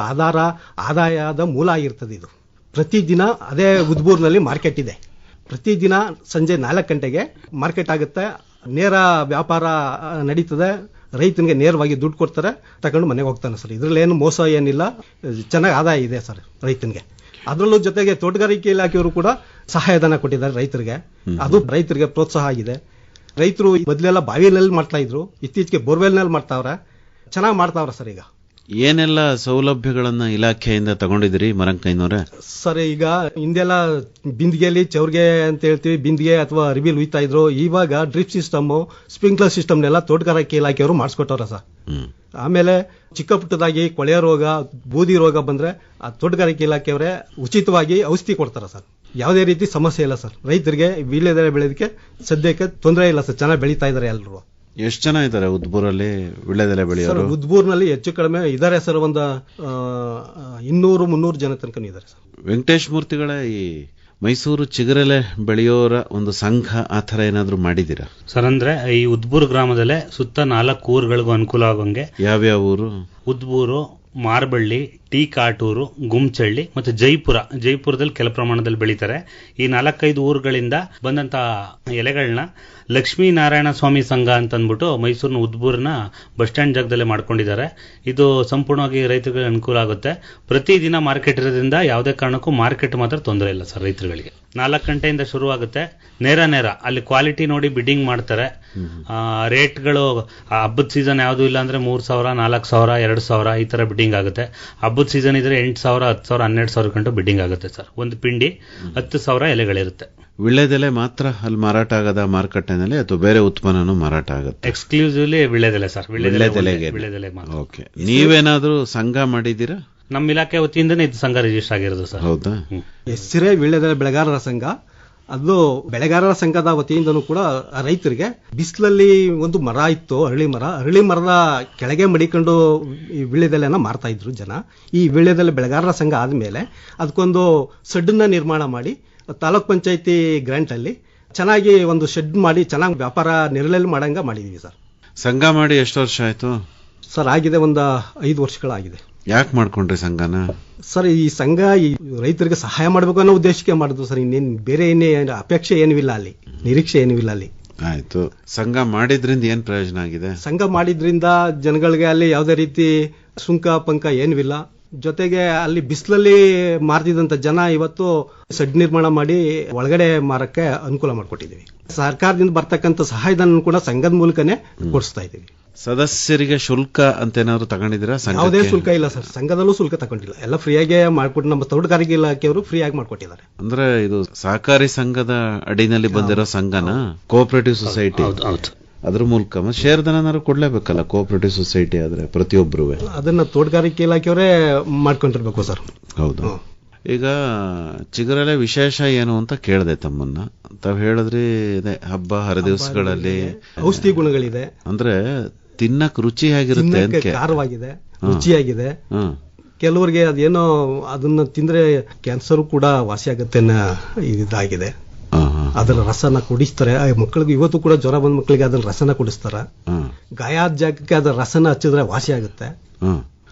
ಆದಾಯದ ಮೂಲ ಆಗಿರ್ತದೆ. ಇದು ಪ್ರತಿದಿನ ಅದೇ ಉದ್ಬೂರಿನಲ್ಲಿ ಮಾರ್ಕೆಟ್ ಇದೆ. ಪ್ರತಿದಿನ ಸಂಜೆ 4 ಗಂಟೆಗೆ ಮಾರ್ಕೆಟ್ ಆಗುತ್ತೆ, ನೇರ ವ್ಯಾಪಾರ ನಡೀತದೆ, ರೈತನಿಗೆ ನೇರವಾಗಿ ದುಡ್ಡು ಕೊಡ್ತಾರೆ, ತಗೊಂಡು ಮನೆಗೆ ಹೋಗ್ತಾನೆ ಸರ್. ಇದರಲ್ಲಿ ಏನು ಮೋಸ ಏನಿಲ್ಲ, ಚೆನ್ನಾಗಿ ಆದಾಯ ಇದೆ ಸರ್ ರೈತನಿಗೆ. ಅದರಲ್ಲೂ ಜೊತೆಗೆ ತೋಟಗಾರಿಕೆ ಇಲಾಖೆಯವರು ಕೂಡ ಸಹಾಯಧನ ಕೊಟ್ಟಿದ್ದಾರೆ ರೈತರಿಗೆ, ಅದು ರೈತರಿಗೆ ಪ್ರೋತ್ಸಾಹ ಆಗಿದೆ. ರೈತರು ಮೊದಲೆಲ್ಲ ಬಾವಿಯಲ್ಲಿ ಮಾಡ್ತಾ ಇದ್ರು, ಇತ್ತೀಚೆಗೆ ಬೋರ್ವೆಲ್ನಲ್ಲಿ ಮಾಡ್ತಾವ್ರೆ, ಚೆನ್ನಾಗಿ ಮಾಡ್ತಾವ್ರೆ ಸರ್. ಈಗ ಏನೆಲ್ಲ ಸೌಲಭ್ಯಗಳನ್ನ ಇಲಾಖೆಯಿಂದ ತಗೊಂಡಿದ್ದೀರಿ ಮರಂಕಯ್ಯನವರೇ? ಸರ್ ಈಗ ಹಿಂದೆಲ್ಲ ಬಿಂದಿಗೆಯಲ್ಲಿ ಚೌರ್ಗೆ ಅಂತ ಹೇಳ್ತೀವಿ, ಬಿಂದಿಗೆ ಅಥವಾ ಅರಿವಿಲ್ ಉಯ್ತಾ ಇದ್ರು. ಇವಾಗ ಡ್ರಿಪ್ ಸಿಸ್ಟಮ್, ಸ್ಪ್ರಿಂಕ್ಲರ್ ಸಿಸ್ಟಮ್ನೆಲ್ಲ ತೋಟಗಾರಿಕೆ ಇಲಾಖೆಯವರು ಮಾಡಿಸ್ಕೊಟ್ಟವ್ರ ಸರ್. ಆಮೇಲೆ ಚಿಕ್ಕ ಪುಟ್ಟದಾಗಿ ಕೊಳೆಯ ರೋಗ, ಬೂದಿ ರೋಗ ಬಂದ್ರೆ ಆ ತೋಟಗಾರಿಕೆ ಇಲಾಖೆಯವರೇ ಉಚಿತವಾಗಿ ಔಷಧಿ ಕೊಡ್ತಾರ ಸರ್. ಯಾವುದೇ ರೀತಿ ಸಮಸ್ಯೆ ಇಲ್ಲ ಸರ್. ರೈತರಿಗೆ ವೀಳ್ಯದೆಲೆ ಬೆಳೆಯೋದಕ್ಕೆ ಸದ್ಯಕ್ಕೆ ತೊಂದರೆ ಇಲ್ಲ ಸರ್, ಚೆನ್ನಾಗಿ ಬೆಳೀತಾ ಇದ್ದಾರೆ ಎಲ್ಲರೂ. ಎಷ್ಟು ಜನ ಇದ್ದಾರೆ ಉದ್ಬೂರಲ್ಲಿ ವೀಳ್ಯದೆಲೆ ಬೆಳೆಯೋರು? ಉದ್ಬೂರ್ನಲ್ಲಿ ಹೆಚ್ಚು ಕಡಿಮೆ ಇದ್ದಾರೆ ಸರ್, ಒಂದು 200-300 ಜನ ತನಕ ಇದ್ದಾರೆ ಸರ್. ವೆಂಕಟೇಶ್ ಮೂರ್ತಿಗಳ ಈ ಮೈಸೂರು ಚಿಗುರೆಲೆ ಬೆಳೆಯೋರ ಒಂದು ಸಂಘ ಆ ಥರ ಏನಾದ್ರು ಮಾಡಿದ್ದೀರಾ ಸರ್? ಅಂದ್ರೆ ಈ ಉದ್ಬೂರು ಗ್ರಾಮದಲ್ಲೇ ಸುತ್ತ 4 ಊರುಗಳಿಗೂ ಅನುಕೂಲ ಆಗೋಂಗೆ. ಯಾವ್ಯಾವ ಊರು? ಉದ್ಬೂರು, ಮಾರ್ಬಳ್ಳಿ, ಟಿ ಕಾಟೂರು, ಗುಮ್ಚಳ್ಳಿ ಮತ್ತು ಜೈಪುರದಲ್ಲಿ ಕೆಲ ಪ್ರಮಾಣದಲ್ಲಿ ಬೆಳೀತಾರೆ. ಈ 4-5 ಊರುಗಳಿಂದ ಬಂದಂತ ಎಲೆಗಳನ್ನ ಲಕ್ಷ್ಮೀನಾರಾಯಣ ಸ್ವಾಮಿ ಸಂಘ ಅಂತ ಅಂದ್ಬಿಟ್ಟು ಮೈಸೂರಿನ ಉದ್ಬೂರಿನ ಬಸ್ ಸ್ಟ್ಯಾಂಡ್ ಜಾಗದಲ್ಲೇ ಮಾಡ್ಕೊಂಡಿದ್ದಾರೆ. ಇದು ಸಂಪೂರ್ಣವಾಗಿ ರೈತರಿಗೆ ಅನುಕೂಲ ಆಗುತ್ತೆ. ಪ್ರತಿದಿನ ಮಾರ್ಕೆಟ್ ಇರೋದ್ರಿಂದ ಯಾವುದೇ ಕಾರಣಕ್ಕೂ ಮಾರ್ಕೆಟ್ ಮಾತ್ರ ತೊಂದರೆ ಇಲ್ಲ ಸರ್ ರೈತರುಗಳಿಗೆ. 4 ಗಂಟೆಯಿಂದ ಶುರುವಾಗುತ್ತೆ, ನೇರ ಅಲ್ಲಿ ಕ್ವಾಲಿಟಿ ನೋಡಿ ಬಿಡ್ಡಿಂಗ್ ಮಾಡ್ತಾರೆ. ರೇಟ್ಗಳು ಹಬ್ಬದ ಸೀಸನ್ ಯಾವುದು ಇಲ್ಲ ಅಂದ್ರೆ 3,000, 4,000, 2,000 ಈ ತರ ಬಿಡ್ಡಿಂಗ್ ಆಗುತ್ತೆ. ಹಬ್ಬದ ಸೀಸನ್ ಇದ್ರೆ 8,000, 10,000, 12,000 ಗಂಟು ಬಿಡ್ಡಿಂಗ್ ಆಗುತ್ತೆ ಸರ್. ಒಂದು ಪಿಂಡಿ 10,000 ಎಲೆಗಳಿರುತ್ತೆ. ವೀಳ್ಯದೆಲೆ ಮಾತ್ರ ಅಲ್ಲಿ ಮಾರಾಟ ಆಗದ ಮಾರುಕಟ್ಟೆನಲ್ಲಿ ಅಥವಾ ಬೇರೆ ಉತ್ಪನ್ನನೂ ಮಾರಾಟ ಆಗುತ್ತೆ? ಎಕ್ಸ್ಕ್ಲೂಸಿವ್ಲಿ ವೀಳ್ಯದೆಲೆ ಸರ್. ವೀಳ್ಯದೆಲೆಗೆ. ಓಕೆ. ನೀವೇನಾದ್ರೂ ಸಂಘ ಮಾಡಿದ್ದೀರಾ? ನಮ್ಮ ಇಲಾಖೆ ವತಿಯಿಂದನೇ ಇದು ಸಂಘ ರಿಜಿಸ್ಟರ್ ಆಗಿರೋದು ಸರ್. ಹೌದಾ? ಹೆಸರೇ ವೀಳ್ಯದೆಲೆ ಬೆಳೆಗಾರರ ಸಂಘ. ಅದು ಬೆಳೆಗಾರರ ಸಂಘದ ವತಿಯಿಂದನೂ ಕೂಡ ರೈತರಿಗೆ ಬಿಸಿಲಲ್ಲಿ ಒಂದು ಮರ ಇತ್ತು, ಅರಳಿ ಮರದ ಕೆಳಗೆ ಮಡಿಕೊಂಡು ಈ ವೀಳ್ಯದೆಲೆನ ಮಾರ್ತಾ ಇದ್ರು ಜನ. ಈ ವೀಳ್ಯದೆಲೆ ಬೆಳೆಗಾರರ ಸಂಘ ಆದ್ಮೇಲೆ ಅದಕ್ಕೊಂದು ಶೆಡ್ನ ನಿರ್ಮಾಣ ಮಾಡಿ ತಾಲೂಕ್ ಪಂಚಾಯತಿ ಗ್ರಾಂಟ್ ಅಲ್ಲಿ ಚೆನ್ನಾಗಿ ಒಂದು ಶೆಡ್ ಮಾಡಿ ಚೆನ್ನಾಗಿ ವ್ಯಾಪಾರ ನೆರಳಲ್ಲಿ ಮಾಡಂಗ ಮಾಡಿದೀವಿ ಸರ್. ಸಂಘ ಮಾಡಿ ಎಷ್ಟು ವರ್ಷ ಆಯ್ತು ಸರ್? ಆಗಿದೆ ಒಂದು 5 ವರ್ಷಗಳಾಗಿದೆ. ಯಾಕೆ ಮಾಡ್ಕೊಂಡ್ರಿ ಸಂಘನ? ಸರ್ ಈ ಸಂಘ ಈ ರೈತರಿಗೆ ಸಹಾಯ ಮಾಡಬೇಕು ಅನ್ನೋ ಉದ್ದೇಶಕ್ಕೆ ಮಾಡಿದ್ರು ಸರ್. ಇನ್ನೇನು ಬೇರೆ ಅಪೇಕ್ಷೆ ಏನೂ ಇಲ್ಲ ಅಲ್ಲಿ, ನಿರೀಕ್ಷೆ ಏನೂ ಇಲ್ಲ ಅಲ್ಲಿ. ಆಯ್ತು. ಸಂಘ ಮಾಡಿದ್ರಿಂದ ಏನ್ ಪ್ರಯೋಜನ ಆಗಿದೆ? ಸಂಘ ಮಾಡಿದ್ರಿಂದ ಜನಗಳಿಗೆ ಅಲ್ಲಿ ಯಾವುದೇ ರೀತಿ ಸುಂಕ ಪಂಕ ಏನೂ ಇಲ್ಲ. ಜೊತೆಗೆ ಅಲ್ಲಿ ಬಿಸಿಲಲ್ಲಿ ಮಾರ್ತಿದಂತ ಜನ ಇವತ್ತು ಶೆಡ್ ನಿರ್ಮಾಣ ಮಾಡಿ ಒಳಗಡೆ ಮಾರಕ್ಕೆ ಅನುಕೂಲ ಮಾಡಿಕೊಟ್ಟಿದ್ದೀವಿ. ಸರ್ಕಾರದಿಂದ ಬರ್ತಕ್ಕಂಥ ಸಹಾಯಧನ ಕೂಡ ಸಂಘದ ಮೂಲಕನೇ ಕೊಡಿಸ್ತಾ ಇದ್ದೀವಿ. ಸದಸ್ಯರಿಗೆ ಶುಲ್ಕ ಅಂತ ಏನಾದ್ರು ತಗೊಂಡಿದ್ದೀರಾ? ಯಾವುದೇ ಶುಲ್ಕ ಇಲ್ಲ ಸರ್, ಸಂಘದಲ್ಲೂ ಶುಲ್ಕ ತಗೊಂಡಿಲ್ಲ. ಎಲ್ಲ ಫ್ರೀಯಾಗಿ ಮಾಡ್ಕೊಟ್ಟು ನಮ್ಮ ತೋಟಗಾರಿಕೆ ಇಲಾಖೆಯವರು ಫ್ರೀಯಾಗಿ ಮಾಡ್ಕೊಟ್ಟಿದ್ದಾರೆ. ಅಂದ್ರೆ ಇದು ಸಹಕಾರಿ ಸಂಘದ ಅಡಿನಲ್ಲಿ ಬಂದಿರೋ ಸಂಘನ? ಕೋಆಪರೇಟಿವ್ ಸೊಸೈಟಿ ಅದ್ರ ಮೂಲಕ ಶೇರ್ ದನ ಕೊಡ್ಲೇಬೇಕಲ್ಲ ಕೋಆಪರೇಟಿವ್ ಸೊಸೈಟಿ ಆದ್ರೆ ಪ್ರತಿಯೊಬ್ಬರು. ಅದನ್ನ ತೋಟಗಾರಿಕೆ ಇಲಾಖೆಯವರೇ ಮಾಡ್ಕೊಂಡಿರ್ಬೇಕು ಸರ್. ಹೌದು. ಈಗ ಚಿಗುರೆಲೆ ವಿಶೇಷ ಏನು ಅಂತ ಕೇಳಿದೆ ತಮ್ಮನ್ನ. ತಾವ್ ಹೇಳಿದ್ರಿ ಹಬ್ಬ ಹರಿದಿವಸಗಳಲ್ಲಿ ಔಷಧಿ ಗುಣಗಳಿದೆ, ಅಂದ್ರೆ ತಿನ್ನಕ್ ರುಚಿಯಾಗಿರುತ್ತೆ, ಖಾರವಾಗಿದೆ, ರುಚಿಯಾಗಿದೆ. ಕೆಲವರಿಗೆ ಅದೇನೋ ಅದನ್ನ ತಿಂದ್ರೆ ಕ್ಯಾನ್ಸರ್ ಕೂಡ ವಾಸಿಯಾಗುತ್ತೆ ಇದಾಗಿದೆ. ಅದರ ರಸನ ಕುಡಿಸ್ತಾರೆ ಮಕ್ಕಳಿಗೆ. ಇವತ್ತು ಕೂಡ ಜ್ವರ ಬಂದ ಮಕ್ಕಳಿಗೆ ಅದನ್ನ ರಸನ ಕುಡಿಸ್ತಾರ. ಗಾಯ ಆದ ಜಾಗಕ್ಕೆ ಅದರ ರಸನ ಹಚ್ಚಿದ್ರೆ ವಾಸಿ ಆಗುತ್ತೆ.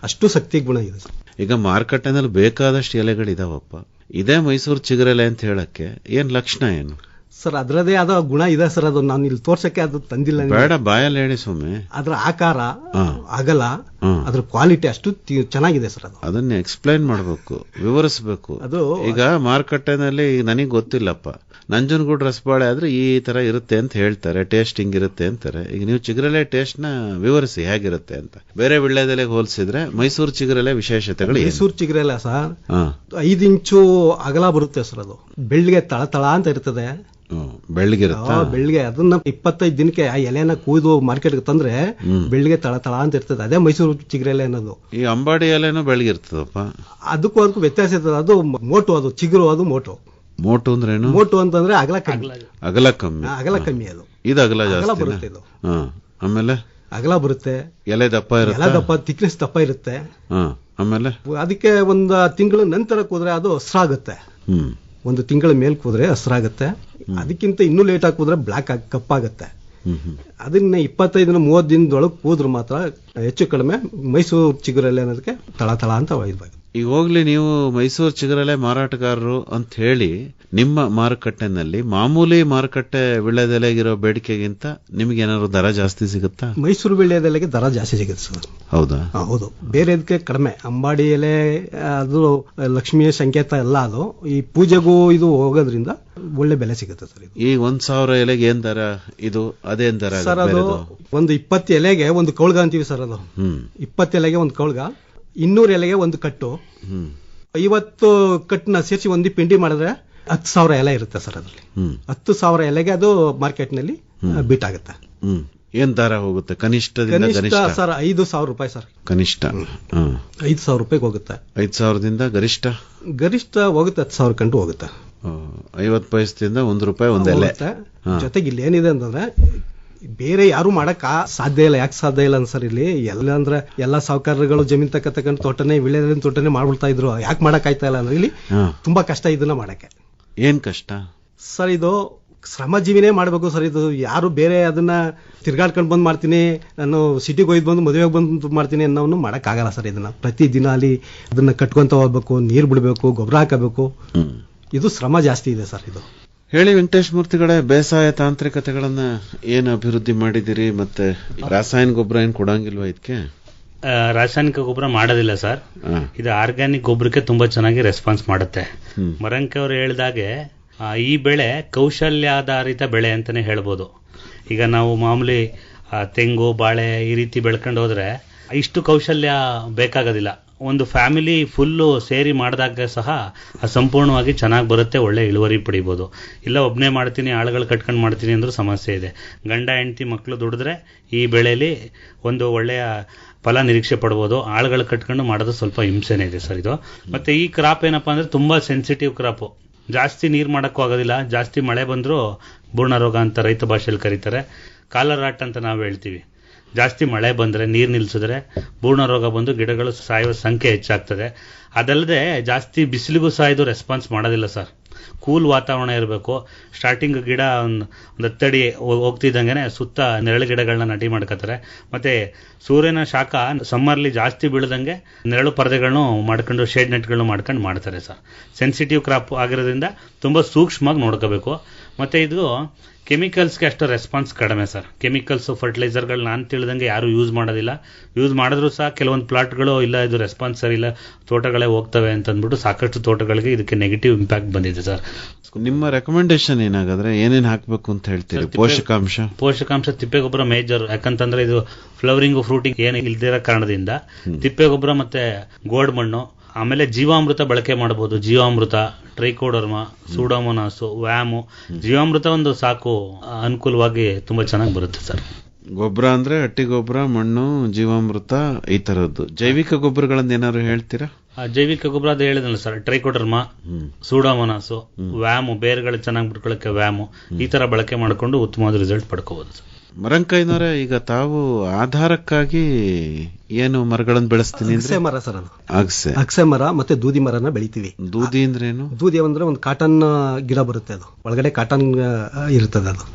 ಅಷ್ಟು ಶಕ್ತಿ ಗುಣ ಇದೆ. ಈಗ ಮಾರುಕಟ್ಟೆನಲ್ಲಿ ಬೇಕಾದಷ್ಟು ಎಲೆಗಳಿದಾವಪ್ಪ. ಇದೇ ಮೈಸೂರು ಚಿಗುರೆಲೆ ಅಂತ ಹೇಳಕ್ಕೆ ಏನ್ ಲಕ್ಷಣ ಏನು ಸರ್? ಅದರದೇ ಆದ ಗುಣ ಇದೆ ಸರ್. ಅದು ನಾನು ಇಲ್ಲಿ ತೋರ್ಸಕ್ಕೆ ಅದು ತಂದಿಲ್ಲ. ಬೇಡ, ಬಾಯಲ್ಲಿ ಹೇಳಿ ಸುಮ್ಮನೆ. ಅದರ ಆಕಾರ, ಅಗಲ, ಅದ್ರ ಕ್ವಾಲಿಟಿ ಅಷ್ಟು ಚೆನ್ನಾಗಿದೆ ಸರ್. ಅದನ್ನ ಎಕ್ಸ್ಪ್ಲೈನ್ ಮಾಡಬೇಕು, ವಿವರಿಸಬೇಕು. ಅದು ಈಗ ಮಾರುಕಟ್ಟೆನಲ್ಲಿ ನನಗೆ ಗೊತ್ತಿಲ್ಲಪ್ಪ, ನಂಜನಗೂಡು ರಸಬಾಳೆ ಆದ್ರೆ ಈ ತರ ಇರುತ್ತೆ ಅಂತ ಹೇಳ್ತಾರೆ, ಟೇಸ್ಟ್ ಹಿಂಗಿರುತ್ತೆ ಅಂತಾರೆ. ಈಗ ನೀವು ಚಿಗುರೆಲೆ ಟೇಸ್ಟ್ ನ ವಿವರಿಸಿ ಹೇಗಿರುತ್ತೆ ಅಂತ. ಬೇರೆ ವೀಳ್ಯದೆಲೆಗೆ ಹೋಲಿಸಿದ್ರೆ ಮೈಸೂರು ಚಿಗುರೆಲೆ ವಿಶೇಷತೆಗಳು? ಮೈಸೂರು ಚಿಗುರೆಲೆ ಸರ್ 5 ಇಂಚು ಅಗಲ ಬರುತ್ತೆ ಸರ್. ಅದು ಬೆಳ್ಳಿಗೆ ತಳ ಅಂತ ಇರ್ತದೆ. ಬೆಳ್ಳಿಗೆ ಅದನ್ನ 25 ದಿನಕ್ಕೆ ಆ ಎಲೆನ ಕೂಯ್ದು ಮಾರ್ಕೆಟ್ಗೆ ತಂದ್ರೆ ಬೆಳ್ಳಿಗೆ ತಳ ಅಂತ ಇರ್ತದೆ. ಅದೇ ಮೈಸೂರು ಚಿಗುರೆಲೆ ಅನ್ನೋದು. ಈ ಅಂಬಾಡಿ ಎಲೆನೂ ಬೆಳಗಿರ್ತದಪ್ಪ. ಅದಕ್ಕೂ ವ್ಯತ್ಯಾಸ ಇರ್ತದೆ. ಅದು ಮೋಟು, ಅದು ಚಿಗುರು, ಅದು ಮೋಟು. ಮೋಟು ಅಂದ್ರೆ ಏನು? ಮೋಟು ಅಂತಂದ್ರೆ ಅಗಲ ಕಮ್ಮಿ. ಅಗಲ ಕಮ್ಮಿ ಅದು. ಇದು ಅಗಲ ಜಾಸ್ತಿ ಬರುತ್ತೆ. ಇದು ಆಮೇಲೆ ಅಗಲ ಬರುತ್ತೆ, ಎಲೆ ದಪ್ಪ ಇರುತ್ತೆ, ಎಲೆ ದಪ್ಪ, ತಿಕ್ನೆಸ್ ದಪ್ಪ ಇರುತ್ತೆ. ಆಮೇಲೆ ಅದಕ್ಕೆ 1 ತಿಂಗಳ ನಂತರ ಕೂದ್ರೆ ಅದು ಹಸ್ರಾಗುತ್ತೆ. 1 ತಿಂಗಳ ಮೇಲ್ ಕೂದ್ರೆ ಹಸ್ರಾಗುತ್ತೆ. ಅದಕ್ಕಿಂತ ಇನ್ನೂ ಲೇಟ್ ಆಗಿ ಕೂದ್ರೆ ಬ್ಲಾಕ್ ಆಗಿ ಕಪ್ಪಾಗುತ್ತೆ. ಅದನ್ನ 25-30 ದಿನದೊಳಗೆ ಕೂದ್ರೆ ಮಾತ್ರ ಹೆಚ್ಚು ಕಡಿಮೆ ಮೈಸೂರು ಚಿಗುರೆಲೆ ಅನ್ನೋದಕ್ಕೆ ತಳ ಅಂತ ಇರ್ಬೇಕು. ಈಗ ಹೋಗ್ಲಿ, ನೀವು ಮೈಸೂರು ಚಿಗುರಲೆ ಮಾರಾಟಗಾರರು ಅಂತ ಹೇಳಿ ನಿಮ್ಮ ಮಾರುಕಟ್ಟೆನಲ್ಲಿ ಮಾಮೂಲಿ ಮಾರುಕಟ್ಟೆ ವೀಳ್ಯದೆಲೆಗಿರೋ ಬೇಡಿಕೆಗಿಂತ ನಿಮ್ಗೆ ಏನಾದ್ರು ದರ ಜಾಸ್ತಿ ಸಿಗುತ್ತಾ? ಮೈಸೂರು ವೀಳ್ಯದೆಲೆಗೆ ದರ ಜಾಸ್ತಿ ಸಿಗುತ್ತೆ ಸರ್. ಹೌದಾ? ಹೌದು, ಬೇರೆ ಇದಕ್ಕೆ ಕಡಿಮೆ. ಅಂಬಾಡಿ ಎಲೆ ಅದು ಲಕ್ಷ್ಮಿಯ ಸಂಕೇತ ಎಲ್ಲ, ಅದು ಈ ಪೂಜೆಗೂ ಇದು ಹೋಗೋದ್ರಿಂದ ಒಳ್ಳೆ ಬೆಲೆ ಸಿಗುತ್ತೆ ಸರ್. ಈ 1,000 ಎಲೆಗೆ ಏನ್ ದರ? ಇದು ಅದೇನ್ ದರ ಸರ್? ಅದು ಒಂದು 20 ಎಲೆಗೆ ಒಂದು ಕೌಳ್ಗ ಅಂತೀವಿ ಸರ್. ಅದು 20 ಎಲೆಗೆ ಒಂದು ಕೌಳ್ಗ, 200 ಎಲೆಗೆ ಒಂದು ಕಟ್ಟು. 50 ಕಟ್ಟನ್ನ ಸೇರಿಸಿ ಒಂದು ಪಿಂಡಿ ಮಾಡಿದ್ರೆ 10,000 ಎಲೆ ಇರುತ್ತೆ ಸರ್. ಅದರಲ್ಲಿ 10,000 ಎಲೆಗೆ ಅದು ಮಾರ್ಕೆಟ್ ನಲ್ಲಿ ಬೀಟ್ ಆಗುತ್ತೆ. ಏನ್ ದರ ಹೋಗುತ್ತೆ ಕನಿಷ್ಠದಿಂದ ಗರಿಷ್ಠ? ಸರ್ 5,000 ರೂಪಾಯಿ ಸರ್ ಕನಿಷ್ಠ. 5,000 ರೂಪಾಯಿಗೆ ಹೋಗುತ್ತೆ. 5,000ದಿಂದ ಗರಿಷ್ಠ ಹೋಗುತ್ತೆ 10,000 ಕಂಡು ಹೋಗುತ್ತೆ. 50 ಪೈಸದಿಂದ ₹1 ಒಂದು ಎಲೆ. ಜೊತೆಗೆ ಇಲ್ಲಿ ಏನಿದೆ ಅಂತಂದ್ರೆ ಬೇರೆ ಯಾರು ಮಾಡಕ್ ಸಾಧ್ಯ ಇಲ್ಲ. ಯಾಕೆ ಸಾಧ್ಯ ಇಲ್ಲ ಸರ್? ಇಲ್ಲಿ ಎಲ್ಲ ಅಂದ್ರೆ ಎಲ್ಲಾ ಸಾಹುಕಾರಗಳು ಜಮೀನ್ ತಗೊಂಡು ತೋಟನೇ ವೀಳ್ಯದೆಲೆ ತೋಟನೇ ಮಾಡ್ಬಿಡ್ತಾ ಇದ್ರು. ಯಾಕೆ ಮಾಡಕ್ ಆಯ್ತಾ ಇಲ್ಲ ಅಂದ್ರೆ ಇಲ್ಲಿ ತುಂಬಾ ಕಷ್ಟ ಇದನ್ನ ಮಾಡಕ್ಕೆ. ಏನ್ ಕಷ್ಟ ಸರ್? ಇದು ಶ್ರಮಜೀವಿನೇ ಮಾಡ್ಬೇಕು ಸರ್. ಇದು ಯಾರು ಬೇರೆ ಅದನ್ನ ತಿರ್ಗಾಡ್ಕೊಂಡು ಬಂದ್ ಮಾಡ್ತೀನಿ, ನಾನು ಸಿಟಿಗೆ ಹೋಯ್ದು ಬಂದು ಮದುವೆಗೆ ಬಂದು ಮಾಡ್ತೀನಿ ಅನ್ನೋನು ಮಾಡಕ್ ಆಗಲ್ಲ ಸರ್. ಇದನ್ನ ಪ್ರತಿ ದಿನ ಅಲ್ಲಿ ಅದನ್ನ ಕಟ್ಕೊಂತ ಹೋಗ್ಬೇಕು, ನೀರ್ ಬಿಡ್ಬೇಕು, ಗೊಬ್ಬರ ಹಾಕಬೇಕು. ಇದು ಶ್ರಮ ಜಾಸ್ತಿ ಇದೆ ಸರ್. ಇದು ಹೇಳಿ ವೆಂಕಟೇಶ್ ಮೂರ್ತಿಗಳೇ, ಬೇಸಾಯ ತಾಂತ್ರಿಕತೆಗಳನ್ನ ಏನ್ ಅಭಿವೃದ್ಧಿ ಮಾಡಿದಿರಿ? ಮತ್ತೆ ರಾಸಾಯನಿಕ ಗೊಬ್ಬರ ಏನ್ ಕೊಡಂಗಿಲ್ವಾ ಇದಕ್ಕೆ? ರಾಸಾಯನಿಕ ಗೊಬ್ಬರ ಮಾಡೋದಿಲ್ಲ ಸರ್. ಇದು ಆರ್ಗ್ಯಾನಿಕ್ ಗೊಬ್ಬರಕ್ಕೆ ತುಂಬಾ ಚೆನ್ನಾಗಿ ರೆಸ್ಪಾನ್ಸ್ ಮಾಡುತ್ತೆ. ಮರಂಕೆ ಅವರು ಹೇಳಿದಾಗೆ ಈ ಬೆಳೆ ಕೌಶಲ್ಯಾಧಾರಿತ ಬೆಳೆ ಅಂತಾನೆ ಹೇಳ್ಬೋದು. ಈಗ ನಾವು ಮಾಮೂಲಿ ತೆಂಗು, ಬಾಳೆ ಈ ರೀತಿ ಬೆಳ್ಕೊಂಡು ಹೋದ್ರೆ ಇಷ್ಟು ಕೌಶಲ್ಯ ಬೇಕಾಗೋದಿಲ್ಲ. ಒಂದು ಫ್ಯಾಮಿಲಿ ಫುಲ್ಲು ಸೇರಿ ಮಾಡಿದಾಗ ಸಹ ಸಂಪೂರ್ಣವಾಗಿ ಚೆನ್ನಾಗಿ ಬರುತ್ತೆ, ಒಳ್ಳೆ ಇಳುವರಿ ಪಡಿಬೋದು. ಇಲ್ಲ ಒಬ್ಬನೇ ಮಾಡ್ತೀನಿ, ಆಳುಗಳು ಕಟ್ಕೊಂಡು ಮಾಡ್ತೀನಿ ಅಂದ್ರೂ ಸಮಸ್ಯೆ ಇದೆ. ಗಂಡ ಹೆಂಡತಿ ಮಕ್ಕಳು ದುಡಿದ್ರೆ ಈ ಬೆಳೆಯಲ್ಲಿ ಒಂದು ಒಳ್ಳೆಯ ಫಲ ನಿರೀಕ್ಷೆ ಪಡ್ಬೋದು. ಆಳುಗಳು ಕಟ್ಕೊಂಡು ಮಾಡೋದು ಸ್ವಲ್ಪ ಹಿಂಸೆನೇ ಇದೆ ಸರ್ ಇದು. ಮತ್ತೆ ಈ ಕ್ರಾಪ್ ಏನಪ್ಪಾ ಅಂದ್ರೆ ತುಂಬಾ ಸೆನ್ಸಿಟಿವ್ ಕ್ರಾಪ್. ಜಾಸ್ತಿ ನೀರು ಮಾಡೋಕ್ಕೂ ಆಗೋದಿಲ್ಲ. ಜಾಸ್ತಿ ಮಳೆ ಬಂದರೂ ಬೂರ್ಣ ರೋಗ ಅಂತ ರೈತ ಭಾಷೆಯಲ್ಲಿ ಕರೀತಾರೆ, ಕಾಲರ್ ರಾಟ್ ಅಂತ ನಾವು ಹೇಳ್ತೀವಿ. ಜಾಸ್ತಿ ಮಳೆ ಬಂದರೆ, ನೀರು ನಿಲ್ಲಿಸಿದ್ರೆ ಬೂರ್ಣ ರೋಗ ಬಂದು ಗಿಡಗಳು ಸಾಯುವ ಸಂಖ್ಯೆ ಹೆಚ್ಚಾಗ್ತದೆ. ಅದಲ್ಲದೆ ಜಾಸ್ತಿ ಬಿಸಿಲಿಗೂ ಸಹ ಇದು ರೆಸ್ಪಾನ್ಸ್ ಮಾಡೋದಿಲ್ಲ ಸರ್. ಕೂಲ್ ವಾತಾವರಣ ಇರಬೇಕು. ಸ್ಟಾರ್ಟಿಂಗ್ ಗಿಡ ಒಂದು 10 ಅಡಿ ಹೋಗ್ತಿದ್ದಂಗೆ ಸುತ್ತ ನೆರಳು ಗಿಡಗಳನ್ನ ನಾಟಿ ಮಾಡ್ಕೋತಾರೆ. ಮತ್ತೆ ಸೂರ್ಯನ ಶಾಖ ಸಮ್ಮರ್ಲಿ ಜಾಸ್ತಿ ಬೀಳದಂಗೆ ನೆರಳು ಪರದೆಗಳನ್ನು ಮಾಡ್ಕೊಂಡು ಶೇಡ್ ನೆಟ್ಗಳನ್ನು ಮಾಡ್ಕೊಂಡು ಮಾಡ್ತಾರೆ ಸರ್. ಸೆನ್ಸಿಟಿವ್ ಕ್ರಾಪ್ ಆಗಿರೋದ್ರಿಂದ ತುಂಬಾ ಸೂಕ್ಷ್ಮವಾಗಿ ನೋಡ್ಕೋಬೇಕು. ಮತ್ತೆ ಇದು ಕೆಮಿಕಲ್ಸ್ಗೆ ಅಷ್ಟು ರೆಸ್ಪಾನ್ಸ್ ಕಡಿಮೆ ಸರ್. ಕೆಮಿಕಲ್ಸ್, ಫರ್ಟಿಲೈಸರ್ಗಳು ನಾನು ತಿಳಿದಂಗೆ ಯಾರು ಯೂಸ್ ಮಾಡೋದಿಲ್ಲ. ಯೂಸ್ ಮಾಡಿದ್ರು ಸಹ ಕೆಲವೊಂದು ಪ್ಲಾಟ್ಗಳು ಇಲ್ಲ ಇದು ರೆಸ್ಪಾನ್ಸ್ ಸರಿ ಇಲ್ಲ, ತೋಟಗಳೇ ಹೋಗ್ತವೆ ಅಂತಂದ್ಬಿಟ್ಟು ಸಾಕಷ್ಟು ತೋಟಗಳಿಗೆ ಇದಕ್ಕೆ ನೆಗೆಟಿವ್ ಇಂಪ್ಯಾಕ್ಟ್ ಬಂದಿದೆ ಸರ್. ನಿಮ್ಮ ರೆಕಮೆಂಡೇಶನ್ ಏನಾಗಾದ್ರೆ ಏನೇನು ಹಾಕಬೇಕು ಅಂತ ಹೇಳ್ತೀರಿ? ಪೋಷಕಾಂಶ ತಿಪ್ಪೆ ಗೊಬ್ಬರ ಮೇಜರ್. ಯಾಕಂತಂದ್ರೆ ಇದು ಫ್ಲವರಿಂಗ್, ಫ್ರೂಟಿಂಗ್ ಏನು ಇಲ್ದಿರೋ ಕಾರಣದಿಂದ ತಿಪ್ಪೆ ಗೊಬ್ಬರ ಮತ್ತೆ ಗೋಡ್ ಮಣ್ಣು, ಆಮೇಲೆ ಜೀವಾಮೃತ ಬಳಕೆ ಮಾಡಬಹುದು. ಜೀವಾಮೃತ, ಟ್ರೈಕೋಡರ್ಮ, ಸೂಡೋಮೋನಾಸು, ವ್ಯಾಮು. ಜೀವಾಮೃತ ಒಂದು ಸಾಕು, ಅನುಕೂಲವಾಗಿ ತುಂಬಾ ಚೆನ್ನಾಗಿ ಬರುತ್ತೆ ಸರ್. ಗೊಬ್ಬರ ಅಂದ್ರೆ ಹಟ್ಟಿ ಗೊಬ್ಬರ, ಮಣ್ಣು, ಜೀವಾಮೃತ, ಈ ತರದ್ದು. ಜೈವಿಕ ಗೊಬ್ಬರಗಳನ್ನ ಏನಾದ್ರು ಹೇಳ್ತೀರಾ? ಜೈವಿಕ ಗೊಬ್ಬರ ಅದು ಹೇಳಿದ್ನಲ್ಲ ಸರ್, ಟ್ರೈಕೋಡರ್ಮ, ಸೂಡೋಮೋನಾಸು, ವ್ಯಾಮು, ಬೇರುಗಳು ಚೆನ್ನಾಗಿ ಬಿಟ್ಕೊಳ್ಳಕ್ಕೆ ವ್ಯಾಮು, ಈ ತರ ಬಳಕೆ ಮಾಡಿಕೊಂಡು ಉತ್ತಮವಾದ ರಿಸಲ್ಟ್ ಪಡ್ಕೋಬಹುದು ಸರ್. ಮರಂಕೈನವರೇ, ಈಗ ತಾವು ಆಧಾರಕ್ಕಾಗಿ ಏನು ಮರಗಳನ್ನು ಬೆಳೆಸ್ತೀನಿ? ಅಗಸೆ ಮರ ಸರ್. ಅದು ಅಗಸೆ ಮರ ಮತ್ತೆ ದೂದಿ ಮರನ ಬೆಳಿತೀವಿ. ದೂದಿ ಅಂದ್ರೆ ಏನು? ದೂದಿ ಅಂದ್ರೆ ಒಂದು ಕಾಟನ್ ಗಿಡ ಬರುತ್ತೆ. ಅದು ಒಳಗಡೆ ಕಾಟನ್ ಇರ್ತದೆ. ಅದು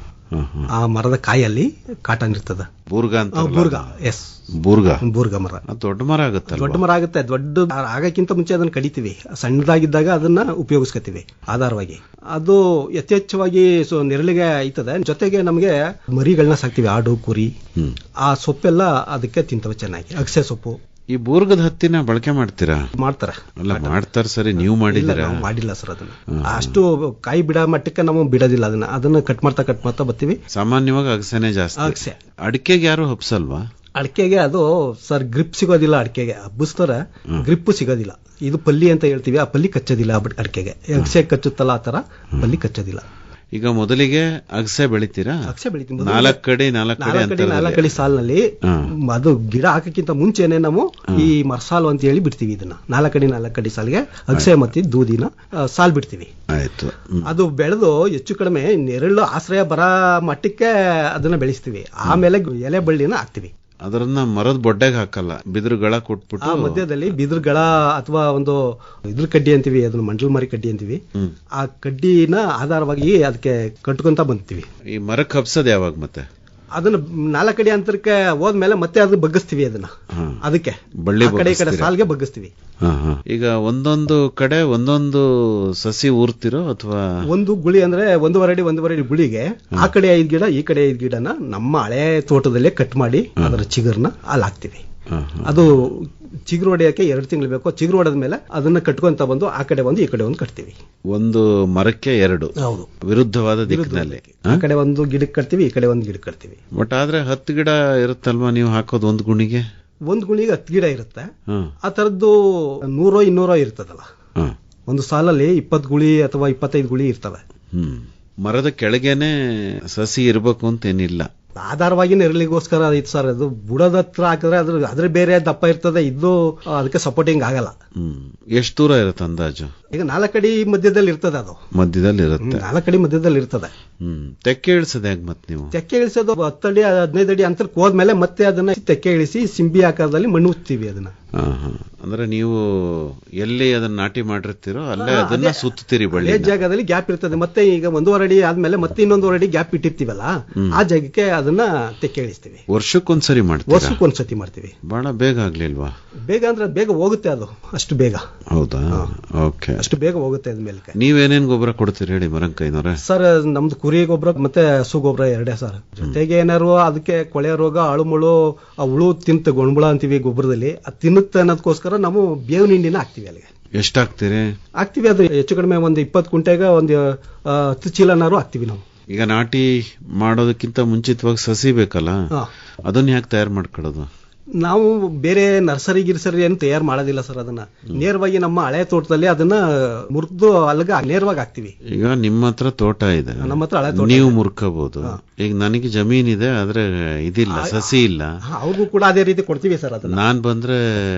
ಆ ಮರದ ಕಾಯಲ್ಲಿ ಕಾಟನ್ ಇರ್ತದೆ. ಬೂರ್ಗ ಅಂತ. ಬೂರ್ಗ, ಎಸ್, ಬೂರ್ಗ ಮರ. ದೊಡ್ಡ ಮರ ಆಗುತ್ತೆ. ದೊಡ್ಡ ಮರ ಆಗುತ್ತೆ. ದೊಡ್ಡ ಆಗಕ್ಕಿಂತ ಮುಂಚೆ ಅದನ್ನ ಕಡಿತೀವಿ. ಸಣ್ಣದಾಗಿದ್ದಾಗ ಅದನ್ನ ಉಪಯೋಗಿಸ್ಕೊತೀವಿ ಆಧಾರವಾಗಿ. ಅದು ಯಥೇಚ್ಛವಾಗಿ ನೆರಳಿಗೆ ಐತದೆ. ಜೊತೆಗೆ ನಮಗೆ ಮರಿಗಳನ್ನ ಸಾಕ್ತಿವಿ, ಆಡು, ಕುರಿ. ಆ ಸೊಪ್ಪೆಲ್ಲ ಅದಕ್ಕೆ ತಿಂತವೆ ಚೆನ್ನಾಗಿ. ಅಗಸೆ ಸೊಪ್ಪು. ಈ ಬೂರ್ಗದ ಹತ್ತಿನ ಬಳಕೆ ಮಾಡ್ತೀರಾ? ಮಾಡ್ತಾರೆ ಸರಿ. ನೀವು ಮಾಡಿದ್ದೀರಾ? ಮಾಡಿಲ್ಲ ಸರ್. ಅದನ್ನ ಅಷ್ಟು ಕಾಯಿ ಬಿಡ ಮಟ್ಟಕ್ಕೆ ನಾವು ಬಿಡೋದಿಲ್ಲ. ಅದನ್ನ ಕಟ್ ಮಾಡ್ತಾ ಬರ್ತೀವಿ. ಸಾಮಾನ್ಯವಾಗಿ ಅಗಸೆನೆ ಜಾಸ್ತಿ. ಅಗಸೆ. ಅಡಿಕೆಗೆ ಯಾರು ಹಬ್ಸಲ್ವಾ? ಅಡಿಕೆಗೆ ಅದು ಸರ್ ಗ್ರಿಪ್ ಸಿಗೋದಿಲ್ಲ. ಅಡಿಕೆಗೆ ಹಬ್ಬಿಸ್ತಾರೆ, ಗ್ರಿಪ್ ಸಿಗೋದಿಲ್ಲ. ಇದು ಪಲ್ಲಿ ಅಂತ ಹೇಳ್ತೀವಿ, ಆ ಪಲ್ಲಿ ಕಚ್ಚೋದಿಲ್ಲ ಅಡಿಕೆಗೆ. ಅಗಸೆ ಕಚ್ಚುತ್ತಲ್ಲ, ಆ ತರ ಪಲ್ಲಿ ಕಚ್ಚೋದಿಲ್ಲ. ಈಗ ಮೊದಲಿಗೆ ಅಗಸೆ ಬೆಳಿತೀರಾ? ಅಗಸೆ ಬೆಳಿತೀವಿ. 4 ಅಡಿ ಸಾಲಿನಲ್ಲಿ. ಅದು ಗಿಡ ಹಾಕಕ್ಕಿಂತ ಮುಂಚೆನೆ ನಾವು ಈ ಮರಸಾಲು ಅಂತ ಹೇಳಿ ಬಿಡ್ತೀವಿ. ಇದನ್ನ 4 ಅಡಿ ಸಾಲಿಗೆ ಅಗಸೆ ಮತ್ತೆ ದೂದಿನ ಸಾಲ್ ಬಿಡ್ತೀವಿ. ಆಯ್ತು. ಅದು ಬೆಳೆದು ಹೆಚ್ಚು ಕಡಿಮೆ ನೆರಳು ಆಶ್ರಯ ಬರ ಮಟ್ಟಕ್ಕೆ ಅದನ್ನ ಬೆಳೆಸ್ತೀವಿ. ಆಮೇಲೆ ಎಲೆ ಬಳ್ಳಿನ ಹಾಕ್ತಿವಿ. ಅದನ್ನ ಮರದ ಬೊಡ್ಡೆಗೆ ಹಾಕಲ್ಲ, ಬಿದಿರುಗಳ ಕೊಟ್ಬಿಟ್ಟು ಮಧ್ಯದಲ್ಲಿ ಬಿದಿರುಗಳ ಅಥವಾ ಒಂದು ಇದ್ರ ಕಡ್ಡಿ ಅಂತೀವಿ, ಅದನ್ನ ಮಂಡಲ್ ಮರಿ ಕಡ್ಡಿ ಅಂತೀವಿ. ಆ ಕಡ್ಡಿನ ಆಧಾರವಾಗಿ ಅದಕ್ಕೆ ಕಟ್ಕೊಂತ ಬಂತೀವಿ. ಈ ಮರಕ್ಕೆ ಹಬ್ಸೋದು ಯಾವಾಗ? ಮತ್ತೆ ಅದನ್ನ 4 ಅಡಿ ಅಂತರಕ್ಕೆ ಹೋದ್ಮೇಲೆ ಮತ್ತೆ ಅದು ಬಗ್ಗಿಸ್ತೀವಿ ಅದನ್ನ. ಅದಕ್ಕೆ ಬಳ್ಳಿ ಕಡೆ ಈ ಕಡೆ ಸಾಲ್ಗೆ ಬಗ್ಗಿಸ್ತೀವಿ. ಈಗ ಒಂದೊಂದು ಕಡೆ ಒಂದೊಂದು ಸಸಿ ಊರ್ತಿರೋ ಅಥವಾ ಒಂದು ಗುಳಿ ಅಂದ್ರೆ 1.5 ಅಡಿ ಗುಳಿಗೆ ಆ ಕಡೆ 5 ಗಿಡ ಈ ಕಡೆ 5 ಗಿಡನ ನಮ್ಮ ಹಳೆ ತೋಟದಲ್ಲೇ ಕಟ್ ಮಾಡಿ ಅದರ ಚಿಗುರ್ನ ಅಲ್ಲಿ ಹಾಕ್ತಿವಿ. ಅದು ಚಿಗುರು ಹೊಡೆಯಕ್ಕೆ 2 ತಿಂಗಳು ಬೇಕು. ಚಿಗುರು ಹೊಡೆದ ಮೇಲೆ ಅದನ್ನ ಕಟ್ಕೊಂತ ಬಂದು ಆ ಕಡೆ ಒಂದು ಈ ಕಡೆ ಒಂದು ಕಟ್ತೀವಿ. ಒಂದು ಮರಕ್ಕೆ 2 ಹೌದು ವಿರುದ್ಧವಾದ ದಿಕ್ಕಿನಲ್ಲಿ ಆ ಕಡೆ ಒಂದು ಗಿಡಕ್ಕೆ ಕಟ್ತೀವಿ, ಈ ಕಡೆ ಒಂದು ಗಿಡಕ್ಕೆ ಕಟ್ತೀವಿ. ಬಟ್ ಆದ್ರೆ 10 ಗಿಡ ಇರುತ್ತಲ್ವಾ ನೀವು ಹಾಕೋದು ಒಂದು ಗುಣಿಗೆ? ಒಂದು ಗುಣಿಗೆ 10 ಗಿಡ ಇರುತ್ತೆ. ಆ ತರದ್ದು 100-200 ಇರ್ತದಲ್ಲ. ಒಂದು ಸಾಲಲ್ಲಿ 20 ಗುಳಿ ಅಥವಾ 25 ಗುಳಿ ಇರ್ತವೆ. ಮರದ ಕೆಳಗೇನೆ ಸಸಿ ಇರ್ಬೇಕು ಅಂತ ಏನಿಲ್ಲ, ಆಧಾರವಾಗಿ ನೆರಳಿಗೋಸ್ಕರ ಇತ್ತು ಸರ್. ಅದು ಬುಡದ ಹತ್ರ ಹಾಕಿದ್ರೆ ಅದ್ರ ಬೇರೆ ದಪ್ಪ ಇರ್ತದೆ, ಇದು ಅದಕ್ಕೆ ಸಪೋರ್ಟಿಂಗ್ ಆಗಲ್ಲ. ಎಷ್ಟು ದೂರ ಇರುತ್ತೆ ಅಂದಾಜು? ಈಗ 4 ಅಡಿ ಮಧ್ಯದಲ್ಲಿ ಇರ್ತದೆ. ಅದು ಮಧ್ಯದಲ್ಲಿ ಇರುತ್ತೆ, 4 ಅಡಿ ಮಧ್ಯದಲ್ಲಿ ಇರ್ತದೆ. ತೆಕ್ಕೆ ಇಳಿಸೋದು ಹೇಗೆ ಮತ್ತೆ ನೀವು? ತೆಕ್ಕೆ ಇಳಿಸೋದು 10 ಅಡಿ 15 ಅಡಿ ಅಂತರಕ್ಕೆ ಹೋದ್ಮೇಲೆ ಮತ್ತೆ ಅದನ್ನ ತೆಕ್ಕೆ ಇಳಿಸಿ ಸಿಂಬಿ ಆಕಾರದಲ್ಲಿ ಮಣ್ಣು ಉತ್ತೀವಿ ಅದನ್ನ. ಅಂದ್ರೆ ನೀವು ಎಲ್ಲಿ ಅದನ್ನ ನಾಟಿ ಮಾಡಿರ್ತೀರೋ ಅಲ್ಲೇ ಅದನ್ನ ಸುತ್ತೀರಿ, ಬಳ್ಳಿ ಜಾಗದಲ್ಲಿ ಗ್ಯಾಪ್ ಇರ್ತದೆ. ಮತ್ತೆ ಈಗ 1.5 ಅಡಿ ಆದ್ಮೇಲೆ ಮತ್ತೆ 1.5 ಅಡಿ ಗ್ಯಾಪ್ ಇಟ್ಟಿರ್ತೀವಲ್ಲ, ಆ ಜಾಗಕ್ಕೆ ಅದನ್ನ ತೆಕ್ಕೆ ಇಳಿಸ್ತೀವಿ. ವರ್ಷಕ್ಕೊಂದ್ಸರಿ ಮಾಡ್ತೀವಿ? ವರ್ಷಕ್ಕೊಂದ್ಸತಿ ಮಾಡ್ತೀವಿ. ಬಹಳ ಬೇಗ ಆಗ್ಲಿಲ್ವಾ? ಬೇಗ ಅಂದ್ರೆ ಬೇಗ ಹೋಗುತ್ತೆ ಅದು, ಅಷ್ಟು ಬೇಗ. ಹೌದಾ? ಓಕೆ, ಅಷ್ಟು ಬೇಗ ಹೋಗುತ್ತೆ ಅದ್ಮೇಲೆ. ನೀವೇನೇನ್ ಗೊಬ್ಬರ ಕೊಡ್ತೀರಿ ಹೇಳಿ ಮರಂಕೈನವ್ರೆ? ಸರ್ ನಮ್ದು ಕುರಿ ಗೊಬ್ಬರ ಮತ್ತೆ ಹಸು ಗೊಬ್ಬರ 2 ಸರ್. ಜೊತೆಗೆ ಏನಾರು ಅದಕ್ಕೆ ಕೊಳೆ ರೋಗ ಅಳುಮುಳು ಹುಳು ತಿಂತ ಗೊಣಬುಳ ಅಂತೀವಿ ಗೊಬ್ಬರದಲ್ಲಿ, ಅದು ತಿನ್ನುತ್ತೆ ಅನ್ನೋದಕ್ಕೋಸ್ಕರ ನಾವು ಬೇವಿನ ಹಿಂಡಿನ ಹಾಕ್ತಿವಿ ಅಲ್ಲಿಗೆ. ಎಷ್ಟು ಹಾಕ್ತಿರಿ? ಹಾಕ್ತಿವಿ ಅದು ಹೆಚ್ಚು ಕಡಿಮೆ ಒಂದು 20 ಕುಂಟೆಗೆ ಒಂದು 10 ಚೀಲನಾರು ಹಾಕ್ತಿವಿ ನಾವು. ಈಗ ನಾಟಿ ಮಾಡೋದಕ್ಕಿಂತ ಮುಂಚಿತವಾಗಿ ಸಸಿ ಬೇಕಲ್ಲ, ಅದನ್ನ ಯಾಕೆ ತಯಾರು ಮಾಡ್ಕೊಳ್ಳೋದು? ನಾವು ಬೇರೆ ನರ್ಸರಿ ಗಿರ್ಸರಿ ಏನು ತಯಾರು ಮಾಡೋದಿಲ್ಲ ಸರ್. ಅದನ್ನ ನೇರವಾಗಿ ನಮ್ಮ ಹಳೆ ತೋಟದಲ್ಲಿ ಅದನ್ನ ಮುರಿದು ಅಲ್ಗ ನೇರವಾಗಿ ಹಾಕ್ತಿವಿ. ಈಗ ನಿಮ್ಮ ಹತ್ರ ತೋಟ ಇದೆ, ನಮ್ಮ ಹತ್ರ ಹಳೆ ತೋಟ, ನೀವು ಮುರ್ಕೋಬಹುದು. ಈಗ ನನಗೆ ಜಮೀನ್ ಇದೆ ಆದ್ರೆ ಇದಿಲ್ಲ, ಸಸಿ ಇಲ್ಲ. ಅವ್ರಿಗೂ ಕೂಡ ಅದೇ ರೀತಿ ಕೊಡ್ತೀವಿ ಸರ್. ಅದನ್ನ ನಾನ್ ಬಂದ್ರೆ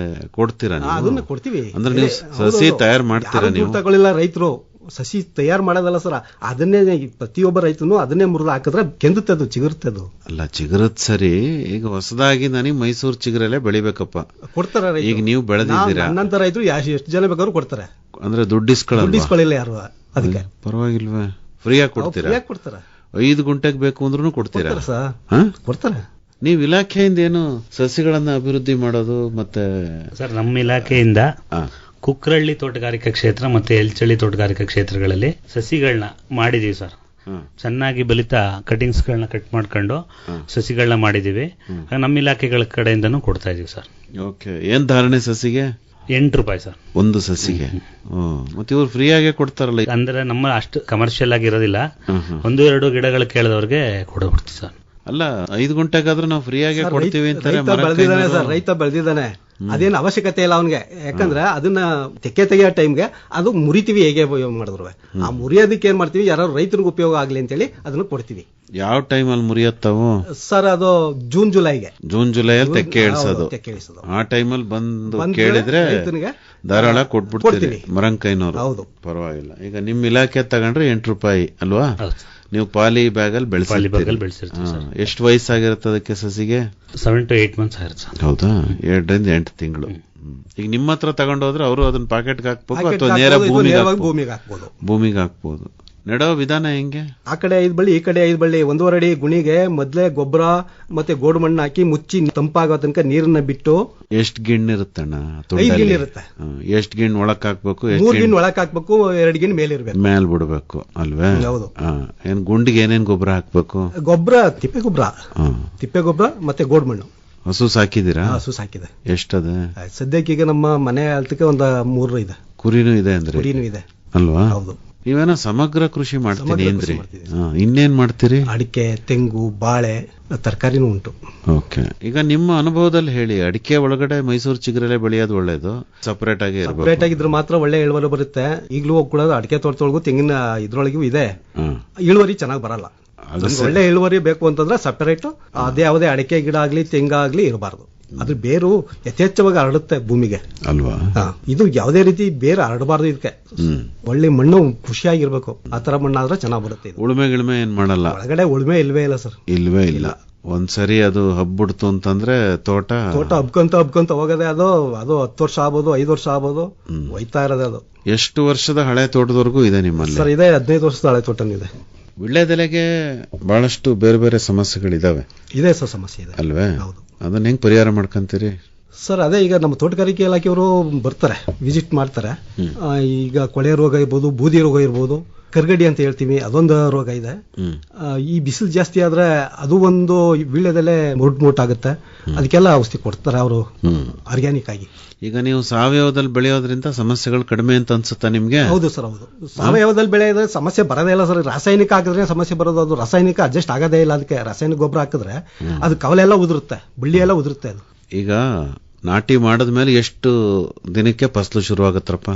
ಕೊಡ್ತೀರಾ? ಅದನ್ನ ಕೊಡ್ತೀವಿ. ಅಂದ್ರೆ ನೀವು ಸಸಿ ತಯಾರು ಮಾಡ್ತೀರಾ? ನೀವು ತಗೊಳ್ಳಿಲ್ಲ ರೈತರು ಸಸಿ ತಯಾರು ಮಾಡೋದಲ್ಲ ಸರ್, ಅದನ್ನೇ ಪ್ರತಿಯೊಬ್ಬ ರೈತನು ಅದನ್ನೇ ಮುರಿದು ಹಾಕಿದ್ರೆ ಕೆಂದುತ್ತದು, ಚಿಗುರುತ್ತದು. ಅಲ್ಲ ಚಿಗುರತ್ ಸರಿ. ಈಗ ಹೊಸದಾಗಿ ನನಗೆ ಮೈಸೂರು ಚಿಗುರಲ್ಲೇ ಬೆಳಿಬೇಕಪ್ಪ ಕೊಡ್ತಾರೆ. ಈಗ ನೀವು ಬೆಳೆದಿದ್ದೀರಾ, ನನ್ನಂತ ರೈತರು ಎಷ್ಟು ಜನ ಬೇಕಾದ್ರೂ ಕೊಡ್ತಾರೆ. ಅಂದ್ರೆ ದುಡ್ಡಿಸ್ಕೊಳ್ಳಿಲ್ಲ ಯಾರು, ಅದಕ್ಕೆ ಪರವಾಗಿಲ್ವೇ? ಫ್ರೀಯಾಗಿ ಕೊಡ್ತೀರಾ? ಕೊಡ್ತಾರೆ. 5 ಗುಂಟೆಗೆ ಬೇಕು ಅಂದ್ರೂ ಕೊಡ್ತೀರಾ? ಕೊಡ್ತಾರೆ. ನೀವು ಇಲಾಖೆಯಿಂದ ಏನು ಸಸಿಗಳನ್ನ ಅಭಿವೃದ್ಧಿ ಮಾಡೋದು ಮತ್ತೆ? ಸರ್ ನಮ್ಮ ಇಲಾಖೆಯಿಂದ ಕುಕ್ರಳ್ಳಿ ತೋಟಗಾರಿಕಾ ಕ್ಷೇತ್ರ ಮತ್ತೆ ಎಲ್ಚಳ್ಳಿ ತೋಟಗಾರಿಕಾ ಕ್ಷೇತ್ರಗಳಲ್ಲಿ ಸಸಿಗಳನ್ನ ಮಾಡಿದೀವಿ ಸರ್. ಚೆನ್ನಾಗಿ ಬಲಿತ ಕಟಿಂಗ್ಸ್ ಗಳನ್ನ ಕಟ್ ಮಾಡ್ಕೊಂಡು ಸಸಿಗಳನ್ನ ಮಾಡಿದೀವಿ. ನಮ್ಮ ಇಲಾಖೆಗಳ ಕಡೆಯಿಂದನೂ ಕೊಡ್ತಾ ಇದೀವಿ ಸರ್. ಓಕೆ. ಏನ್ ಧಾರಣೆ ಸಸಿಗೆ? 8 ರೂಪಾಯಿ ಸರ್ ಒಂದು ಸಸಿಗೆ. ಮತ್ತೆ ಇವ್ರು ಫ್ರೀ ಆಗಿ ಕೊಡ್ತಾರಲ್ಲ? ಅಂದ್ರೆ ನಮ್ಮ ಅಷ್ಟು ಕಮರ್ಷಿಯಲ್ ಆಗಿರೋದಿಲ್ಲ, 1-2 ಗಿಡಗಳು ಕೇಳಿದವ್ರಿಗೆ ಕೊಡ್ಬಿಡ್ತೀವಿ ಸರ್. ಅಲ್ಲ 5 ಗುಂಟೆಗಾದ್ರೂ ನಾವು ಫ್ರೀ ಆಗಿ ಕೊಡ್ತೀವಿ ಅಂತಾರೆ. ರೈತ ಬೆಳೆದಿದ್ದಾನೆ, ಅದೇನು ಅವಶ್ಯಕತೆ ಇಲ್ಲ ಅವನಿಗೆ. ಯಾಕಂದ್ರೆ ಅದನ್ನ ತೆಕ್ಕೆ ತೆಗೆಯೋ ಟೈಮ್ಗೆ ಅದು ಮುರಿತೀವಿ. ಹೇಗೆ ಮಾಡಿದ್ರು ಆ ಮುರಿಯೋದಕ್ಕೆ ಏನ್ ಮಾಡ್ತೀವಿ, ಯಾರು ರೈತನಿಗೆ ಉಪಯೋಗ ಆಗ್ಲಿ ಅಂತೇಳಿ ಅದನ್ನ ಕೊಡ್ತೀವಿ. ಯಾವ ಟೈಮ್ ಅಲ್ಲಿ ಮುರಿಯತ್ತಾವು ಸರ್? ಅದು ಜೂನ್ ಜುಲೈಗೆ. ಜೂನ್ ಜುಲೈಯಲ್ಲಿ ತೆಕ್ಕೆ ಇಳಿಸೋದು. ಆ ಟೈಮಲ್ಲಿ ಬಂದು ಕೇಳಿದ್ರೆ ಧಾರಾಳ ಕೊಟ್ಬಿಡ್ತೀವಿ ಮರಂಕೈನವ್ರು. ಹೌದು, ಪರವಾಗಿಲ್ಲ. ಈಗ ನಿಮ್ ಇಲಾಖೆ ತಗೊಂಡ್ರೆ 8 ರೂಪಾಯಿ ಅಲ್ವಾ? ನೀವು ಪಾಲಿ ಬ್ಯಾಗ್ ಅಲ್ಲಿ ಬೆಳೆಸಿರ್ತೀರಿ. ಎಷ್ಟು ವಯಸ್ಸಾಗಿರುತ್ತೆ ಅದಕ್ಕೆ ಸಸಿಗೆ? 7 to 8 months ಆಗಿರುತ್ತೆ. ಹೌದಾ? 7 ರಿಂದ 8 ತಿಂಗಳು. ಈಗ ನಿಮ್ಮ ಹತ್ರ ತಗೊಂಡೋದ್ರೆ ಅವರು ಅದನ್ನ ಪಾಕೆಟ್ಗೆ ಹಾಕ್ಬೇಕು ಅಥವಾ ನೇರ ಭೂಮಿಗೆ ಹಾಕ್ಬೋದು. ನೆಡೋ ವಿಧಾನ ಹೆಂಗೆ? ಆ ಕಡೆ 5 ಬಳ್ಳಿ, ಈ ಕಡೆ 5 ಬಳ್ಳಿ, 1.5 ಅಡಿ ಗುಣಿಗೆ ಮೊದಲೇ ಗೊಬ್ಬರ ಮತ್ತೆ ಗೋಡು ಮಣ್ಣು ಹಾಕಿ ಮುಚ್ಚಿ ತಂಪಾಗೋ ತನಕ ನೀರನ್ನ ಬಿಟ್ಟು. ಎಷ್ಟು ಗಿಣ್ಣು ಇರುತ್ತಣ್ಣ? 5 ಗಿಣ್ಣು ಇರುತ್ತೆ. ಎಷ್ಟು ಗಿಣ್ಣು ಒಳಕ್ ಹಾಕ್ಬೇಕು? 3 ಗಿಣ್ಣು ಒಳಕ್ ಹಾಕ್ಬೇಕು, 2 ಗಿಣ್ಣು ಮೇಲೆ ಇರ್ಬೇಕು. ಮೇಲ್ ಬಿಡ್ಬೇಕು ಅಲ್ವೇ? ಹೌದು. ಏನ್ ಗುಂಡಿಗೆ ಏನೇನ್ ಗೊಬ್ಬರ ಹಾಕ್ಬೇಕು? ಗೊಬ್ಬರ ತಿಪ್ಪೆ ಗೊಬ್ಬರ ಮತ್ತೆ ಗೋಡು ಮಣ್ಣು. ಹಸು ಸಾಕಿದೀರಾ? ಹಸು ಸಾಕಿದೆ. ಎಷ್ಟದ ಸದ್ಯಕ್ಕೆ? ಈಗ ನಮ್ಮ ಮನೆ ಅಲ್ತಕ್ಕೆ ಒಂದು 3 ಇದೆ. ಕುರಿನೂ ಇದೆ ಅಂದ್ರೆ? ಕುರಿನೂ ಇದೆ ಅಲ್ವಾ? ಹೌದು. ನೀವೇನೋ ಸಮಗ್ರ ಕೃಷಿ ಮಾಡ್ತೀನಿ ಅಂದ್ರಿ, ಇನ್ನೇನ್ ಮಾಡ್ತೀರಿ? ಅಡಿಕೆ, ತೆಂಗು, ಬಾಳೆ, ತರಕಾರಿನೂ ಉಂಟು. ಓಕೆ. ಈಗ ನಿಮ್ಮ ಅನುಭವದಲ್ಲಿ ಹೇಳಿ, ಅಡಿಕೆ ಒಳಗಡೆ ಮೈಸೂರು ಚಿಗುರಲ್ಲೇ ಬೆಳೆಯೋದು ಒಳ್ಳೇದು, ಸಪರೇಟ್ ಆಗಿದ್ರೆ ಮಾತ್ರ ಒಳ್ಳೆ ಇಳುವರಿ ಬರುತ್ತೆ. ಈಗಲೂ ಕೂಡ ಅಡಿಕೆ ತೋಟದೊಳಗೂ ತೆಂಗಿನ ಇದ್ರೊಳಗೂ ಇದೆ, ಇಳುವರಿ ಚೆನ್ನಾಗಿ ಬರಲ್ಲ. ಒಳ್ಳೆ ಇಳುವರಿ ಬೇಕು ಅಂತಂದ್ರೆ ಸಪರೇಟ್ ಅದೇ ಯಾವುದೇ ಅಡಿಕೆ ಗಿಡ ಆಗ್ಲಿ ತೆಂಗಾಗ್ಲಿ ಇರಬಾರ್ದು. ಅದ್ರ ಬೇರು ಯಥೇಚ್ಛವಾಗಿ ಹರಡುತ್ತೆ ಭೂಮಿಗೆ ಅಲ್ವಾ? ಇದು ಯಾವುದೇ ರೀತಿ ಬೇರೆ ಹರಡಬಾರ್ದು. ಇದಕ್ಕೆ ಒಳ್ಳೆ ಮಣ್ಣು ಖುಷಿಯಾಗಿರ್ಬೇಕು. ಆ ತರ ಮಣ್ಣಾದ್ರೆ ಚೆನ್ನಾಗ್ ಬರುತ್ತೆ. ಉಳುಮೆ ಏನ್ ಮಾಡಲ್ಲ ಒಳಗಡೆ? ಉಳುಮೆ ಇಲ್ವೇ ಇಲ್ಲ ಸರ್. ಇಲ್ವೇ ಇಲ್ಲ. ಒಂದ್ಸರಿ ಅದು ಹಬ್ಬಿಡ್ತು ಅಂತಂದ್ರೆ ತೋಟ ಹಬ್ಕೊಂತ ಹೋಗದೆ. ಅದು 10 ವರ್ಷ ಆಗ್ಬೋದು, 5 ವರ್ಷ ಆಗ್ಬೋದು, ಹೋಯ್ತಾ ಇರೋದೆ ಅದು. ಎಷ್ಟು ವರ್ಷದ ಹಳೆ ತೋಟದವರೆಗೂ ಇದೆ ನಿಮ್ಮಲ್ಲಿ? ಸರ್ ಇದೆ 15 ವರ್ಷದ ಹಳೆ ತೋಟನಿದೆ. ವಿಳ್ಳೆದೆಲೆಗೆ ಬಹಳಷ್ಟು ಬೇರೆ ಬೇರೆ ಸಮಸ್ಯೆಗಳಿದಾವೆ. ಇದೆ ಸರ್, ಸಮಸ್ಯೆ ಇದೆ ಅಲ್ವೇ? ಹೌದು ಅದನ್ನ ಹೆಂಗ್ ಪರಿಹಾರ ಮಾಡ್ಕೊಂತೀರಿ ಸರ್? ಅದೇ ಈಗ ನಮ್ಮ ತೋಟಗಾರಿಕೆ ಇಲಾಖೆಯವರು ಬರ್ತಾರೆ, ವಿಸಿಟ್ ಮಾಡ್ತಾರೆ. ಈಗ ಕೊಳೆ ರೋಗ ಇರ್ಬೋದು, ಬೂದಿ ರೋಗ ಇರ್ಬೋದು, ಕರ್ಗಡಿ ಅಂತ ಹೇಳ್ತೀವಿ, ಅದೊಂದು ರೋಗ ಇದೆ. ಈ ಬಿಸಿಲು ಜಾಸ್ತಿ ಆದ್ರೆ ಅದು ಒಂದು ವೀಳ್ಯದೆಲೆ ಮುರುಟಾಗುತ್ತೆ, ಅದಕ್ಕೆಲ್ಲ ಔಷಧಿ ಕೊಡ್ತಾರೆ ಅವರು ಆರ್ಗ್ಯಾನಿಕ್ ಆಗಿ. ಈಗ ನೀವು ಸಾವಯವದಲ್ಲಿ ಬೆಳೆಯೋದ್ರಿಂದ ಸಮಸ್ಯೆಗಳು ಕಡಿಮೆ ಅಂತ ಅನ್ಸುತ್ತಾ ನಿಮ್ಗೆ? ಹೌದು ಸರ್, ಹೌದು. ಸಾವಯವದಲ್ಲಿ ಬೆಳೆಯೋದ್ರೆ ಸಮಸ್ಯೆ ಬರೋದೇ ಇಲ್ಲ ಸರ್. ರಾಸಾಯನಿಕ ಹಾಕಿದ್ರೆ ಸಮಸ್ಯೆ ಬರೋದು. ಅದು ರಾಸಾಯನಿಕ ಅಡ್ಜಸ್ಟ್ ಆಗೋದೇ ಇಲ್ಲ. ಅದಕ್ಕೆ ರಾಸಾಯನಿಕ ಗೊಬ್ಬರ ಹಾಕಿದ್ರೆ ಅದು ಕವಲೆ ಎಲ್ಲ ಉದುರುತ್ತೆ, ಬಳ್ಳಿ ಎಲ್ಲ ಉದುರುತ್ತೆ. ಅದು ಈಗ ನಾಟಿ ಮಾಡಿದ್ಮೇಲೆ ಎಷ್ಟು ದಿನಕ್ಕೆ ಫಸಲು ಶುರು ಆಗತ್ತಪ್ಪ?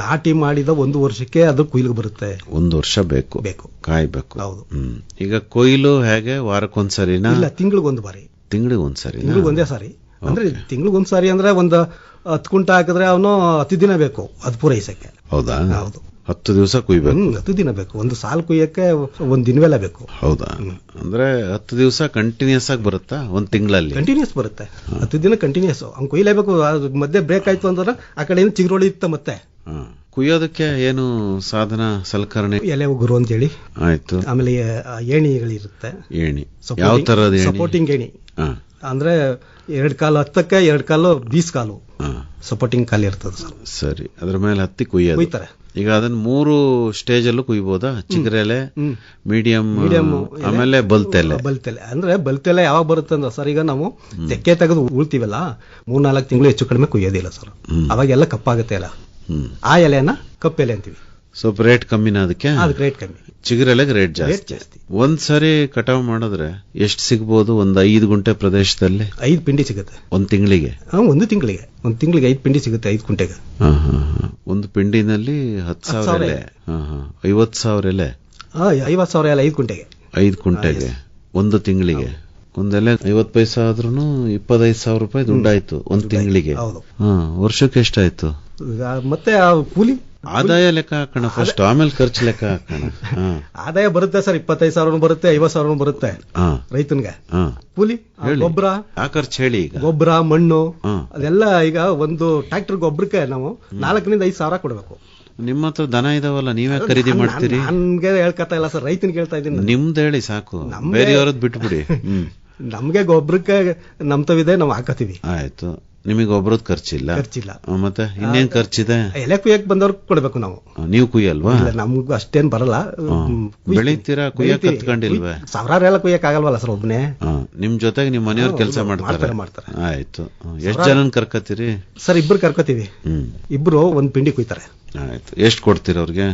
ನಾಟಿ ಮಾಡಿದ 1 ವರ್ಷಕ್ಕೆ ಅದು ಕೊಯ್ಲಿಗೆ ಬರುತ್ತೆ. 1 ವರ್ಷ ಬೇಕು ಕಾಯ್ಬೇಕು. ಹೌದು. ಈಗ ಕೊಯ್ಲು ಹೇಗೆ? ವಾರಕ್ಕೊಂದ್ಸರಿನಾ? ಇಲ್ಲ, ತಿಂಗಳಿಗೊಂದು ಬಾರಿ. ತಿಂಗಳಿಗೊಂದ್ಸರಿ? ಒಂದೇ ಸಾರಿ. ಅಂದ್ರೆ ತಿಂಗಳಿಗೊಂದ್ಸಾರಿ ಅಂದ್ರೆ ಒಂದು 10 ಕುಂಟ ಹಾಕಿದ್ರೆ ಅವನು 10 ದಿನ ಬೇಕು ಅದು ಪೂರೈಸಕ್ಕೆ. ಹೌದಾ? ಹೌದು. 10 ದಿವಸ ಕುಯ್ಬೇಕು? 10 ದಿನ ಬೇಕು. ಒಂದು ಸಾಲು ಕುಯ್ಯಕ್ಕೆ 1 ದಿನವೆಲ್ಲ ಬೇಕು. ಹೌದಾ? ಅಂದ್ರೆ 10 ದಿವಸ ಕಂಟಿನ್ಯೂಸ್ ಆಗಿ ಬರುತ್ತಾ? 1 ತಿಂಗಳಲ್ಲಿ ಕಂಟಿನ್ಯೂಸ್ ಬರುತ್ತೆ. 10 ದಿನ ಕಂಟಿನ್ಯೂಸ್ ಅವ್ನು ಕೊಯ್ಲೇಬೇಕು. ಮಧ್ಯೆ ಬ್ರೇಕ್ ಆಯ್ತು ಅಂದ್ರೆ ಆ ಕಡೆ ಚಿಗುರೊಳಿ ಇತ್ತ. ಮತ್ತೆ ಕುಯ್ಯೋದಕ್ಕೆ ಏನು ಸಾಧನ ಸಲಕರಣೆ? ಎಲೆ ಉಗುರು ಅಂತೇಳಿ ಆಯ್ತು. ಆಮೇಲೆ ಏಣಿಗಳಿರುತ್ತೆ. ಏಣಿ ಯಾವ ತರದ? ಸಪೋರ್ಟಿಂಗ್ ಏಣಿ ಅಂದ್ರೆ 2 ಕಾಲು ಹತ್ತಕ್ಕೆ 2 ಕಾಲು ಬೀಸ್ಕಾಲು ಸಪೋರ್ಟಿಂಗ್ ಕಾಲು ಇರ್ತದೆ ಸರ್. ಸರಿ, ಅದ್ರ ಮೇಲೆ ಹತ್ತಿ ಕುಯ್ತಾರೆ. ಈಗ ಅದನ್ನ 3 ಸ್ಟೇಜ್ ಅಲ್ಲೂ ಕುಯ್ಬೋದಾ? ಚಿಗುರೆಲೆ, ಮೀಡಿಯಂ, ಆಮೇಲೆ ಬಲ್ತೆಲೆ. ಅಂದ್ರೆ ಬಲ್ತೆಲೆ ಯಾವಾಗ ಬರುತ್ತೆ ಅಂದ್ರೆ ಸರ್, ಈಗ ನಾವು ತೆಕ್ಕೆ ತೆಗೆದು ಉಳ್ತೀವಲ್ಲ 3-4 ತಿಂಗಳು ಹೆಚ್ಚು ಕಡಿಮೆ ಕುಯ್ಯೋದಿಲ್ಲ ಸರ್. ಅವಾಗೆಲ್ಲ ಕಪ್ಪಾಗುತ್ತೆ ಅಲ್ಲ, ಆ ಎಲೆಯನ್ನ ಕಪ್ಪೆಲೆ ಅಂತೀವಿ. ಸ್ವಲ್ಪ ರೇಟ್ ಕಮ್ಮಿನ ಅದಕ್ಕೆ ರೇಟ್ ಕಮ್ಮಿ. ಚಿಗುರೆಲೆಗೆ ರೇಟ್ ಜಾಸ್ತಿ. ಒಂದ್ಸರಿ ಕಟಾವ್ ಮಾಡಿದ್ರೆ ಎಷ್ಟು ಸಿಗ್ಬೋದು? ಒಂದು 5 ಗುಂಟೆ ಪ್ರದೇಶದಲ್ಲಿ 5 ಪಿಂಡಿ ಸಿಗುತ್ತೆ 1 ತಿಂಗಳಿಗೆ. 1 ತಿಂಗಳಿಗೆ 5 ಪಿಂಡಿ ಸಿಗುತ್ತೆ 5 ಗುಂಟೆಗೆ. ಒಂದು ಪಿಂಡಿನಲ್ಲಿ 10,000 ಎಲೆ. 50,000 ಎಲೆ. 50,000 ಎಲೆ 5 ಗುಂಟೆಗೆ. 5 ಗುಂಟೆಗೆ 1 ತಿಂಗಳಿಗೆ. ಒಂದೆಲೆ 50 ಪೈಸಾ ಆದ್ರೂ 25,000 ರೂಪಾಯಿ ದುಡ್ಡಾಯ್ತು 1 ತಿಂಗಳಿಗೆ. ವರ್ಷಕ್ಕೆ ಎಷ್ಟಾಯ್ತು? ಮತ್ತೆ ಕೂಲಿ ಆದಾಯ ಲೆಕ್ಕ ಹಾಕೋಣ ಫಸ್ಟ್, ಆಮೇಲೆ ಖರ್ಚು ಲೆಕ್ಕ ಹಾಕೋಣ. ಆದಾಯ ಬರುತ್ತೆ ಸರ್, 25,000 ಬರುತ್ತೆ, 50,000 ಬರುತ್ತೆ ರೈತನಿಗೆ. ಕೂಲಿ, ಗೊಬ್ಬರ, ಆ ಖರ್ಚು ಹೇಳಿ. ಈಗ ಗೊಬ್ಬರ, ಮಣ್ಣು ಅದೆಲ್ಲ. ಈಗ ಒಂದು ಟ್ರಾಕ್ಟರ್ ಗೊಬ್ಬರಕ್ಕೆ ನಾವು 4,000-5,000 ಕೊಡಬೇಕು. ನಿಮ್ಮ ಹತ್ರ ದನ ಇದಾವಲ್ಲ, ನೀವೇ ಖರೀದಿ ಮಾಡ್ತೀರಿ? ನನ್ಗೆ ಹೇಳ್ಕತ್ತಾ ಇಲ್ಲ ಸರ್, ರೈತನಿಗೆ ಹೇಳ್ತಾ ಇದ್ದೀನಿ. ನಿಮ್ದು ಹೇಳಿ ಸಾಕು, ಬೇರೆಯವ್ರದ್ದು ಬಿಟ್ಬಿಡಿ. ನಮ್ಗೆ ಗೊಬ್ಬರಕ್ಕೆ ನಮ್ತವಿದೆ, ನಾವು ಹಾಕತ್ತೀವಿ. ಆಯ್ತು. ನಿಮಗೆ ಒಬ್ರದ್ ಖರ್ಚಿಲ್ಲ? ಮತ್ತೆ ಇನ್ನೇನ್ ಖರ್ಚಿದೆ? ಎಲೆ ಕುಯ್ಯಕ್ ಬಂದವ್ರಿಗೆ ಕೊಡ್ಬೇಕು ನಾವು. ನೀವು ಕುಯ್ಯಲ್ವಾ? ನಮ್ಗೂ ಅಷ್ಟೇನ್ ಬರಲ್ಲ. ಬೆಳಿತೀರಾ? ಕುಯ್ಯಕ್ ಕತ್ಕೊಂಡಿಲ್ವೇ? 1,000 ಎಲ್ಲ ಕುಯ್ಯಕ್ ಆಗಲ್ವಲ್ಲ ಸರ್ ಒಬ್ಬನೇ. ನಿಮ್ ಜೊತೆಗೆ ನಿಮ್ ಮನೆಯವ್ರ ಕೆಲಸ ಮಾಡ್ತಾರೆ? ಆಯ್ತು. ಎಷ್ಟ್ ಜನನ್ ಕರ್ಕತ್ತೀರಿ ಸರ್? 2 ಕರ್ಕೋತೀವಿ. 2 1 ಪಿಂಡಿ ಕುಯ್ತಾರೆ. ಆಯ್ತು. ಎಷ್ಟ್ ಕೊಡ್ತೀರ ಅವ್ರಿಗೆ?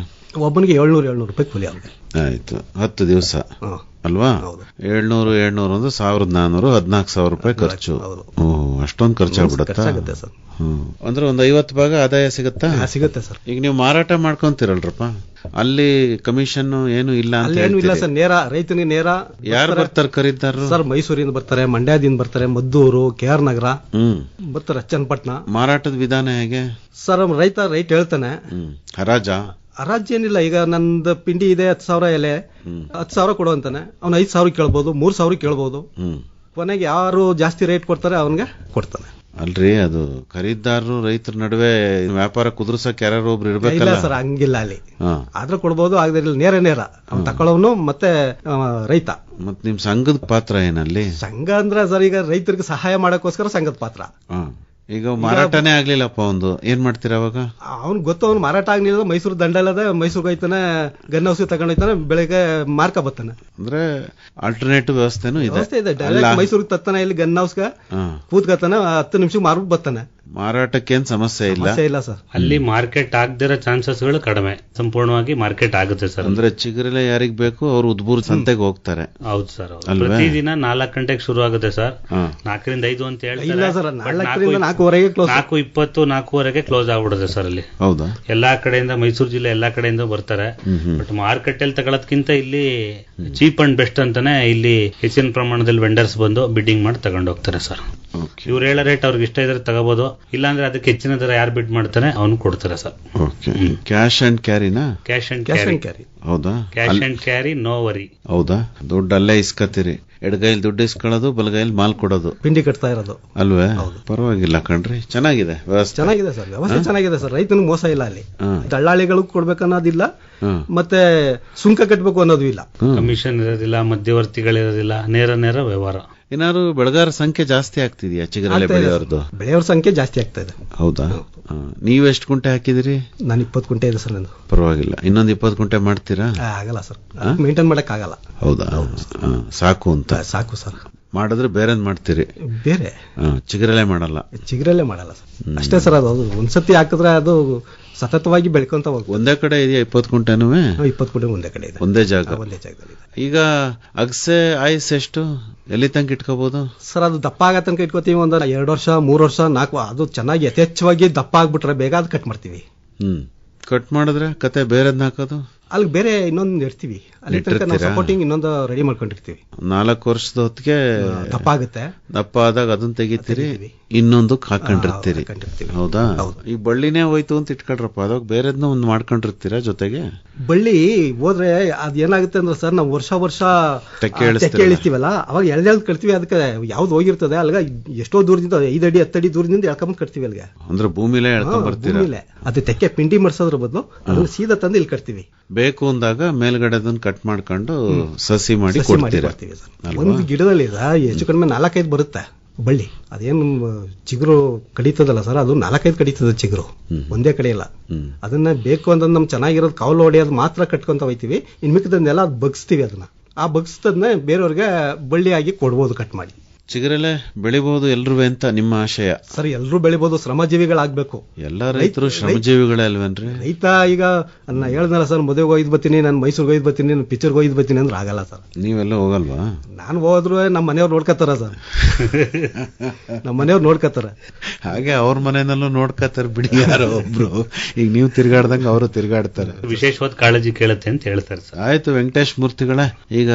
ಒಬ್ಬನಿಗೆ 700 ರೂಪಾಯಿ ಕೂಲಿ ಅವ್ರಿಗೆ. ಆಯ್ತು. 10 ದಿವಸ ಅಲ್ವಾ? 700 ಅಂದ್ರೆ 1,400, 14,000 ರೂಪಾಯಿ ಖರ್ಚು. ಅಷ್ಟೊಂದು ಖರ್ಚಾಗ್ಬಿಡತ್ತಾ? ಅಂದ್ರೆ ಒಂದು 50 ಭಾಗ ಆದಾಯ ಸಿಗುತ್ತಾ? ಸಿಗುತ್ತೆ ಸರ್. ಈಗ ನೀವು ಮಾರಾಟ ಮಾಡ್ಕೊಂತೀರಲ್ರಪ್ಪ, ಅಲ್ಲಿ ಕಮಿಷನ್ ಏನು ಇಲ್ಲ ಅಂತ? ಏನು ಇಲ್ಲ ಸರ್, ನೇರ ರೈತನಿಗೆ ನೇರ. ಯಾರು ಬರ್ತಾರೆ ಖರೀದಾರರು? ಸರ್ ಮೈಸೂರಿಂದ ಬರ್ತಾರೆ, ಮಂಡ್ಯದಿಂದ ಬರ್ತಾರೆ, ಮದ್ದೂರು, KR ನಗರ ಬರ್ತಾರೆ, ಚನ್ನಪಟ್ಟಣ. ಮಾರಾಟದ ವಿಧಾನ ಹೇಗೆ ಸರ್? ರೈತ ರೈಟ್ ಹೇಳ್ತಾನೆ. ಹರಾಜ್ ಏನಿಲ್ಲ. ಈಗ ನಂದು ಪಿಂಡಿ ಇದೆ 10,000 ಎಲೆ, 10,000 ಕೊಡು ಅಂತಾನೆ. ಅವ್ನು 5,000 ಕೇಳ್ಬೋದು, 3,000 ಕೇಳ್ಬೋದು. ಕೊನೆಗೆ ಯಾರು ಜಾಸ್ತಿ ರೇಟ್ ಕೊಡ್ತಾರೆ ಅವನ್ಗೆ ಕೊಡ್ತಾನೆ. ಅಲ್ರಿ, ಅದು ಖರೀದಾರರು ರೈತರ ನಡುವೆ ವ್ಯಾಪಾರ ಕುದುರ್ಸಕ್ ಯಾರು ಒಬ್ರು ಇರ್ಬೇಕಲ್ಲ ಸರ್? ಹಂಗಿಲ್ಲ ಅಲ್ಲಿ. ಆದ್ರೂ ಕೊಡ್ಬೋದು, ಆಗದಿರಲಿಲ್ಲ. ನೇರ ಅವ್ನು ತಕೊಳ್ಳೋನು ಮತ್ತೆ ರೈತ. ಮತ್ ನಿಮ್ ಸಂಘದ ಪಾತ್ರ ಏನಲ್ಲಿ? ಸಂಘ ಅಂದ್ರೆ ಸರ್, ಈಗ ರೈತರಿಗೆ ಸಹಾಯ ಮಾಡಕ್ಕೋಸ್ಕರ ಸಂಘದ ಪಾತ್ರ. ಈಗ ಮಾರಾಟನೇ ಆಗ್ಲಿಲ್ಲಪ್ಪ ಒಂದು, ಏನ್ ಮಾಡ್ತೀರ ಅವಾಗ? ಅವ್ನು ಗೊತ್ತು, ಅವ್ನು ಮಾರಾಟ ಆಗ್ಲಿಲ್ಲ. ಮೈಸೂರು ದಂಡಲ್ಲದ ಮೈಸೂರಿಗೆ ಹೋಯ್ತಾನೆ, ಗನ್ ಔಷಧಿ ತಗೊಂಡೋಯ್ತಾನೆ, ಬೆಳಿಗ್ಗೆ ಮಾರ್ಕ ಬರ್ತಾನೆ. ಅಂದ್ರೆ ಆಲ್ಟರ್ನೇಟಿವ್ ವ್ಯವಸ್ಥೆನೂ ಇದೆ. ಡೈರೆಕ್ಟ್ ಮೈಸೂರಿಗೆ ತತ್ತಾನೆ, ಇಲ್ಲಿ ಗನ್ ಹೌಸ್ಗೆ ಕೂತ್ಕತ್ತಾನೆ, 10 ನಿಮಿಷ ಮಾರ್ಬಿಟ್ಟು ಬರ್ತಾನೆ. ಮಾರಾಟಕ್ಕೇನ್ ಸಮಸ್ಯೆ ಇಲ್ಲ ಸರ್. ಅಲ್ಲಿ ಮಾರ್ಕೆಟ್ ಆಗದಿರೋ ಚಾನ್ಸಸ್ಗಳು ಕಡಿಮೆ, ಸಂಪೂರ್ಣವಾಗಿ ಮಾರ್ಕೆಟ್ ಆಗುತ್ತೆ ಸರ್. ಅಂದ್ರೆ ಚಿಗುರೆಲೆ ಯಾರಿಗ್ ಬೇಕು ಅವ್ರು ಉದ್ಬೂರ್ ಸಂತೆಗೆ ಹೋಗ್ತಾರೆ. ಹೌದು ಸರ್. ಪ್ರತಿದಿನ 4 ಗಂಟೆಗೆ ಶುರು ಆಗುತ್ತೆ ಸರ್. 4 ರಿಂದ 5 ಅಂತ ಹೇಳ್ತಾರೆ. 4:20, 4:15 ಕ್ಲೋಸ್ ಆಗ್ಬಿಡುತ್ತೆ ಸರ್ ಅಲ್ಲಿ. ಹೌದಾ? ಎಲ್ಲಾ ಕಡೆಯಿಂದ, ಮೈಸೂರು ಜಿಲ್ಲೆ ಎಲ್ಲಾ ಕಡೆಯಿಂದ ಬರ್ತಾರೆ. ಬಟ್ ಮಾರ್ಕೆಟ್ ಅಲ್ಲಿ ತಗೊಳೋದ್ಕಿಂತ ಇಲ್ಲಿ ಚೀಪ್ ಅಂಡ್ ಬೆಸ್ಟ್ ಅಂತಾನೆ ಇಲ್ಲಿ ಹೆಚ್ಚಿನ ಪ್ರಮಾಣದಲ್ಲಿ ವೆಂಡರ್ಸ್ ಬಂದು ಬಿಡ್ಡಿಂಗ್ ಮಾಡಿ ತಗೊಂಡು ಹೋಗ್ತಾರೆ ಸರ್. ಇವ್ರು ಹೇಳೋ ರೇಟ್ ಅವ್ರಿಗೆ ಇಷ್ಟ ಇದ್ರೆ ತಗೋಬಹುದು, ಇಲ್ಲಾಂದ್ರೆ ಅದಕ್ಕೆ ಹೆಚ್ಚಿನ ದರ ಯಾರು ಬಿಡ್ ಮಾಡ್ತಾನೆ ಅವ್ನು ಕೊಡ್ತಾರೆ ಸರ್. ಕ್ಯಾಶ್ ಅಂಡ್ ಕ್ಯಾರಿನಾ? Cash and carry. ಹೌದಾ? Cash and carry, no worry. ಹೌದಾ? ದುಡ್ಡು ಅಲ್ಲೇ ಇಸ್ಕತ್ತೀರಿ? ಎಡಗೈಲಿ ದುಡ್ಡು ಇಸ್ಕೊಳ್ಳೋದು, ಬಲಗೈಲಿ ಮಾಲ್ ಕೊಡೋದು, ಪಿಂಡಿ ಕಟ್ತಾ ಇರೋದು ಅಲ್ವೇ? ಪರವಾಗಿಲ್ಲ ಕಣ್ರಿ, ಚೆನ್ನಾಗಿದೆ ವ್ಯವಸ್ಥೆ. ಚೆನ್ನಾಗಿದೆ ಸರ್, ವ್ಯವಸ್ಥೆ ಚೆನ್ನಾಗಿದೆ ಸರ್. ರೈತನಿಗೆ ಮೋಸ ಇಲ್ಲ ಅಲ್ಲಿ. ದಳ್ಳಾಳಿಗಳಿಗೆ ಕೊಡ್ಬೇಕನ್ನೋದಿಲ್ಲ, ಮತ್ತೆ ಸುಂಕ ಕಟ್ಟಬೇಕು ಅನ್ನೋದು ಇಲ್ಲ, ಕಮಿಷನ್ ಇರೋದಿಲ್ಲ, ಮಧ್ಯವರ್ತಿಗಳಿರೋದಿಲ್ಲ, ನೇರ ವ್ಯವಹಾರ. ಏನಾದ್ರು ಬೆಳೆಗಾರ ಸಂಖ್ಯೆ ಜಾಸ್ತಿ ಆಗ್ತಿದ್ಯಾ ಚಿಗರಲೆ ಬೆಳೆಯೋರ್ದು? ಬೆಳೆಯೋರ ಸಂಖ್ಯೆ ಜಾಸ್ತಿ ಆಗ್ತಾ ಇದೆ. ಹೌದಾ? ನೀವ್ ಎಷ್ಟು ಕುಂಟೆ ಹಾಕಿದಿರಿ? ನಾನು 20 ಕುಂಟೆ ಇದೆ ಸರ್ ನಂದು. ಪರವಾಗಿಲ್ಲ, ಇನ್ನೊಂದು 20 ಕುಂಟೆ ಮಾಡ್ತೀರಾ? ಆಗಲ್ಲ ಸರ್, ಮೇಂಟೈನ್ ಮಾಡಕ್ ಆಗಲ್ಲ. ಹೌದಾ? ಸಾಕು ಅಂತ. ಸಾಕು ಸರ್. ಮಾಡಿದ್ರೆ ಬೇರೆ ಮಾಡ್ತೀರಿ? ಬೇರೆ ಚಿಗರಲೆ ಮಾಡಲ್ಲ. ಚಿಗರಲೆ ಮಾಡಲ್ಲ ಸರ್, ಅಷ್ಟೇ ಸರ್. ಅದು ಒಂದ್ಸತಿ ಹಾಕಿದ್ರೆ ಅದು ಸತತವಾಗಿ ಬೆಳ್ಕೊಂತ ಹೋಗ್ಬೋದು. ಒಂದೇ ಕಡೆ ಇದೆಯಾ 20 ಕುಂಟೆನೂ? 20 ಕುಂಟೆ ಒಂದೇ ಕಡೆ ಇದೆ, ಒಂದೇ ಜಾಗ. ಒಂದೇ ಜಾಗದಲ್ಲಿ. ಈಗ ಅಗಸೆ ಆಯ್ಸ್ ಎಷ್ಟು, ಎಲ್ಲಿ ತನಕ ಇಟ್ಕೋಬಹುದು ಸರ್? ಅದು ದಪ್ಪ ಆಗೋ ತನಕ ಇಟ್ಕೋತೀವಿ, ಒಂದು 2 ವರ್ಷ 3 ವರ್ಷ 4. ಅದು ಚೆನ್ನಾಗಿ ಯಥೇಚ್ಛವಾಗಿ ದಪ್ಪ ಆಗ್ಬಿಟ್ರೆ ಬೇಗ ಅದು ಕಟ್ ಮಾಡ್ತೀವಿ. ಕಟ್ ಮಾಡಿದ್ರೆ ಕತೆ ಬೇರೆದ್ನ ಹಾಕೋದು? ಅಲ್ಲಿ ಬೇರೆ ಇನ್ನೊಂದು ಇಡ್ತೀವಿ, ಅಲ್ಲಿ ತನಕ ನಾವು ಸಪೋರ್ಟಿಂಗ್ ಇನ್ನೊಂದು ರೆಡಿ ಮಾಡ್ಕೊಂಡಿರ್ತೀವಿ. 4 ವರ್ಷದ ಹೊತ್ತಿಗೆ ದಪ್ಪ ಆಗುತ್ತೆ. ದಪ್ಪ ಆದಾಗ ಅದನ್ನ ತೆಗಿತೀರಿ, ಇನ್ನೊಂದು ಹಾಕೊಂಡಿರ್ತೀರಿ. ಹೌದಾ? ಈ ಬಳ್ಳಿನೇ ಹೋಯ್ತು ಅಂತ ಇಟ್ಕೊಳ್ರಪ್ಪ, ಅದಾಗ ಬೇರೆದ್ನ ಒಂದು ಮಾಡ್ಕೊಂಡಿರ್ತೀರಾ ಜೊತೆಗೆ? ಬಳ್ಳಿ ಹೋದ್ರೆ ಅದ್ ಏನಾಗುತ್ತೆ ಅಂದ್ರೆ ಸರ್, ನಾವು ವರ್ಷ ತೆಕ್ಕೆ ಇಳಿಸ್ತೀವಲ್ಲ, ಅವಾಗ ಎಳ್ದು ಕಟ್ತೀವಿ. ಅದಕ್ಕೆ ಯಾವ್ದು ಹೋಗಿರ್ತದೆ ಅಲ್ಗ ಎಷ್ಟೋ ದೂರದಿಂದ 5 ಅಡಿ 10 ಅಡಿ ದೂರದಿಂದ ಎಳ್ಕೊಂಡ್ ಕಟ್ತೀವಿ ಅಲ್ಗೆ. ಅಂದ್ರೆ ಭೂಮಿಲೇ ಎಳ್ಕೊಂಡ್ ಬರ್ತೀರಾ? ಅದು ತೆಕ್ಕೆ ಪಿಂಡಿ ಮಾಡ್ಸೋದ್ರ ಬದಲು ಅದನ್ನ ಸೀದಾ ತಂದು ಇಲ್ಲಿ ಕಟ್ತೀವಿ. ಬೇಕು ಅಂದಾಗ ಮೇಲ್ಗಡೆ ಅದನ್ನ ಕಟ್ ಮಾಡ್ಕೊಂಡು ಸಸಿ ಮಾಡಿ ಕೊಡ್ತೀರಾ? ಒಂದು ಗಿಡದಲ್ಲಿ ಹೆಚ್ಚು ಕಡಿಮೆ 4-5 ಬರುತ್ತೆ ಬಳ್ಳಿ. ಅದೇನು ಚಿಗುರು ಕಡಿತದಲ್ಲ ಸರ್, ಅದು 4-5 ಕಡಿತದ ಚಿಗುರು, ಒಂದೇ ಕಡೆ ಇಲ್ಲ. ಅದನ್ನ ಬೇಕು ಅಂತ ನಮ್ ಚೆನ್ನಾಗಿರೋದು ಕಾವಲು ಹೊಡೆಯೋದು ಮಾತ್ರ ಕಟ್ಕೊಂತ ಹೋಯ್ತೀವಿ. ಇನ್ ಮಿಕ್ಕದನ್ನೆಲ್ಲ ಬಗ್ಸ್ತೀವಿ. ಅದನ್ನ ಆ ಬಗ್ಸ್ತದನ್ನ ಬೇರೆಯವ್ರಿಗೆ ಬಳ್ಳಿಯಾಗಿ ಕೊಡ್ಬೋದು ಕಟ್ ಮಾಡಿ. ಚಿಗರಲೆ ಬೆಳಿಬಹುದು ಎಲ್ರೂ ಅಂತ ನಿಮ್ಮ ಆಶಯ? ಸರ್, ಎಲ್ರೂ ಬೆಳಿಬಹುದು, ಶ್ರಮಜೀವಿಗಳಾಗ್ಬೇಕು. ಎಲ್ಲ ರೈತರು ಶ್ರಮಜೀವಿಗಳೇ ಅಲ್ವೇನ್ರಿ? ರೈತ ಈಗ ನಾ ಹೇಳ್ದಲ್ಲ ಸರ್, ಮದುವೆಗೆ ಹೋಯ್ದು ಬರ್ತೀನಿ, ನಾನು ಮೈಸೂರಿಗೆ ಹೋಯ್ದು ಬರ್ತೀನಿ, ನಾನು ಪಿಕ್ಚರ್ಗೆ ಹೋಯ್ದು ಬರ್ತೀನಿ ಅಂದ್ರೆ ಆಗಲ್ಲ ಸರ್. ನೀವೆಲ್ಲ ಹೋಗಲ್ವಾ? ನಾನು ಹೋದ್ರು ನಮ್ಮ ಮನೆಯವ್ರು ನೋಡ್ಕತ್ತಾರ ಸರ್. ನಮ್ಮ ಮನೆಯವ್ರು ನೋಡ್ಕತ್ತಾರ. ಹಾಗೆ ಅವ್ರ ಮನೆಯಲ್ಲೂ ನೋಡ್ಕತ್ತಾರ ಬಿಡಿ, ಯಾರೋ ಒಬ್ರು. ಈಗ ನೀವು ತಿರ್ಗಾಡ್ದಂಗ ಅವರು ತಿರ್ಗಾಡ್ತಾರೆ. ವಿಶೇಷವಾದ ಕಾಳಜಿ ಕೇಳುತ್ತೆ ಅಂತ ಹೇಳ್ತಾರೆ ಸರ್. ಆಯ್ತು ವೆಂಕಟೇಶ್ ಮೂರ್ತಿಗಳೇ, ಈಗ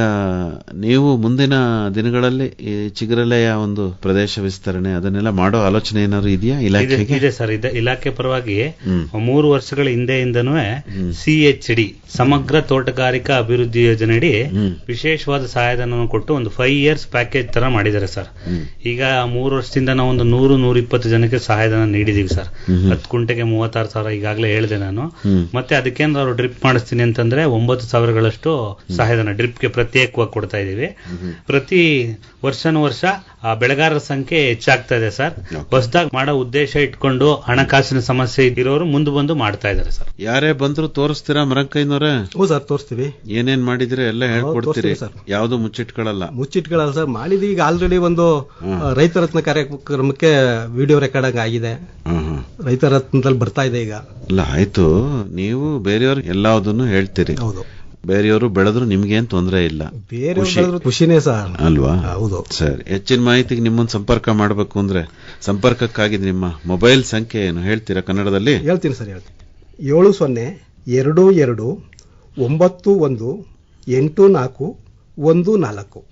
ನೀವು ಮುಂದಿನ ದಿನಗಳಲ್ಲಿ ಈ ಚಿಗರಲೆಯ ಒಂದು ಪ್ರದೇಶ ವಿಸ್ತರಣೆ ಅದನ್ನೆಲ್ಲ ಮಾಡೋ ಆಲೋಚನೆ ಏನಾದ್ರು ಇದೆಯಾ ಇಲಾಖೆಗೆ? ಇದೆ ಸರ್, ಇದೆ. ಇಲಾಖೆ ಪರವಾಗಿ 3 ವರ್ಷಗಳ ಹಿಂದೆಯಿಂದನೂ CHD ಸಮಗ್ರ ತೋಟಗಾರಿಕಾ ಅಭಿವೃದ್ಧಿ ಯೋಜನೆಯಡಿ ವಿಶೇಷವಾದ ಸಹಾಯಧನವನ್ನು ಕೊಟ್ಟು ಒಂದು 5 years ಪ್ಯಾಕೇಜ್ ತರ ಮಾಡಿದ್ದಾರೆ ಸರ್. ಈಗ 3 ವರ್ಷದಿಂದ ನಾವು ಒಂದು 100-120 ಜನಕ್ಕೆ ಸಹಾಯಧನ ನೀಡಿದೀವಿ ಸರ್. 10 ಕುಂಟೆಗೆ 36,000 ಈಗಾಗಲೇ ಹೇಳಿದೆ ನಾನು. ಮತ್ತೆ ಅದಕ್ಕೇನು ಅವ್ರು ಡ್ರಿಪ್ ಮಾಡಿಸ್ತೀನಿ ಅಂತಂದ್ರೆ 9,000ಗಳಷ್ಟು ಸಹಾಯಧನ ಡ್ರಿಪ್ಗೆ ಪ್ರತ್ಯೇಕವಾಗಿ ಕೊಡ್ತಾ ಇದೀವಿ. ಪ್ರತಿ ವರ್ಷ ಆ ಬೆಳೆಗಾರರ ಸಂಖ್ಯೆ ಹೆಚ್ಚಾಗ್ತಾ ಇದೆ ಸರ್. ಹೊಸದಾಗಿ ಮಾಡೋ ಉದ್ದೇಶ ಇಟ್ಕೊಂಡು ಹಣಕಾಸಿನ ಸಮಸ್ಯೆ ಇರೋರು ಮುಂದೆ ಬಂದು ಮಾಡ್ತಾ ಇದಾರೆ ಸರ್. ಯಾರೇ ಬಂದ್ರು ತೋರಿಸ್ತೀರಾ ಮರಂಕೈನವರೇ? ಹೌದು ಸರ್, ತೋರಿಸ್ತೀವಿ. ಏನೇನ್ ಮಾಡಿದ್ರೆ ಎಲ್ಲ ಹೇಳ್ಕೊಡ್ತೀರಿ, ಯಾವ್ದು ಮುಚ್ಚಿಟ್ಕೊಳ್ಳಲ್ಲ ಸರ್. ಮಾಡಿದ್ವಿ. ಈಗ ಆಲ್ರೆಡಿ ಒಂದು ರೈತ ರತ್ನ ಕಾರ್ಯಕ್ರಮಕ್ಕೆ ವಿಡಿಯೋ ರೆಕಾರ್ಡ್ ಆಗಿದೆ, ರೈತ ರತ್ನದಲ್ಲಿ ಬರ್ತಾ ಇದೆ ಈಗ. ಇಲ್ಲ ಆಯ್ತು, ನೀವು ಬೇರೆಯವ್ರಿಗೆ ಎಲ್ಲದನ್ನು ಹೇಳ್ತೀರಿ. ಹೌದು, ಬೇರೆಯವರು ಬೆಳೆದ್ರು ನಿಮ್ಗೇನ್ ತೊಂದರೆ ಇಲ್ಲ, ಖುಷಿನೇ ಸರ್ ಅಲ್ವಾ? ಹೌದು ಸರ್. ಹೆಚ್ಚಿನ ಮಾಹಿತಿಗೆ ನಿಮ್ಮನ್ನು ಸಂಪರ್ಕ ಮಾಡಬೇಕು ಅಂದ್ರೆ ಸಂಪರ್ಕಕ್ಕಾಗಿ ನಿಮ್ಮ ಮೊಬೈಲ್ ಸಂಖ್ಯೆ ಏನು ಹೇಳ್ತೀರಾ ಕನ್ನಡದಲ್ಲಿ? ಹೇಳ್ತೀನಿ ಸರ್, ಹೇಳ್ತೀನಿ. 7022918414.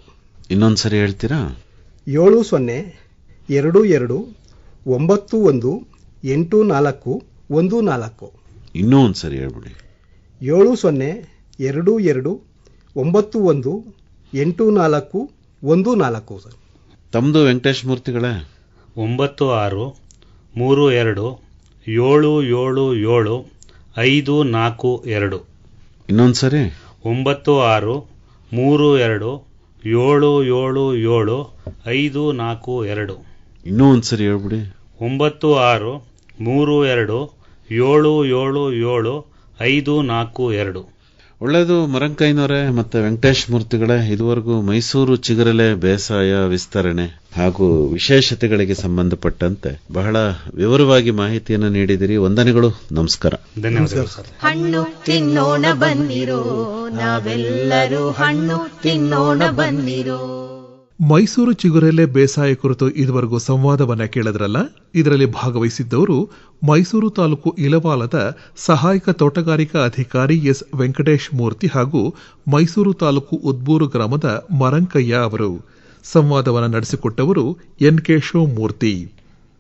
ಇನ್ನೊಂದ್ಸರಿ ಹೇಳ್ತೀರಾ? 7022918414. ಇನ್ನೂ ಒಂದ್ಸರಿ ಹೇಳ್ಬಿಡಿ. 7022918414 ಸರ್. ತಮ್ದು ವೆಂಕಟೇಶ್ ಮೂರ್ತಿಗಳೇ? 9632777542. ಇನ್ನೊಂದ್ಸರಿ? 9632777542. ಇನ್ನೂ ಒಂದ್ಸರಿ ಹೇಳ್ಬಿಡಿ. 9632777542. ಒಳ್ಳೆಯದು ಮರಂಕೈನವರೇ ಮತ್ತೆ ವೆಂಕಟೇಶ್ ಮೂರ್ತಿಗಳೇ, ಇದುವರೆಗೂ ಮೈಸೂರು ಚಿಗರಲೆ ಬೇಸಾಯ ವಿಸ್ತರಣೆ ಹಾಗೂ ವಿಶೇಷತೆಗಳಿಗೆ ಸಂಬಂಧಪಟ್ಟಂತೆ ಬಹಳ ವಿವರವಾಗಿ ಮಾಹಿತಿಯನ್ನು ನೀಡಿದಿರಿ. ವಂದನೆಗಳು, ನಮಸ್ಕಾರ. ಧನ್ಯವಾದಗಳು ಸರ್. ಹಣ್ಣು ತಿನ್ನೋಣ ಬನ್ನಿರೋ, ನಾವೆಲ್ಲರೂ ಹಣ್ಣು ತಿನ್ನೋಣ ಬನ್ನಿರೋ. ಮೈಸೂರು ಚಿಗುರೆಲೆ ಬೇಸಾಯ ಕುರಿತು ಇದುವರೆಗೂ ಸಂವಾದವನ್ನ ಕೇಳಿದ್ರಲ್ಲ. ಇದರಲ್ಲಿ ಭಾಗವಹಿಸಿದ್ದವರು ಮೈಸೂರು ತಾಲೂಕು ಇಲವಾಲದ ಸಹಾಯಕ ತೋಟಗಾರಿಕಾ ಅಧಿಕಾರಿ ಎಸ್ ವೆಂಕಟೇಶ್ ಮೂರ್ತಿ ಹಾಗೂ ಮೈಸೂರು ತಾಲೂಕು ಉದ್ಬೂರು ಗ್ರಾಮದ ಮರಂಕಯ್ಯ ಅವರು. ಸಂವಾದವನ್ನು ನಡೆಸಿಕೊಟ್ಟವರು ಎನ್ ಕೆ ಶಿವಮೂರ್ತಿ.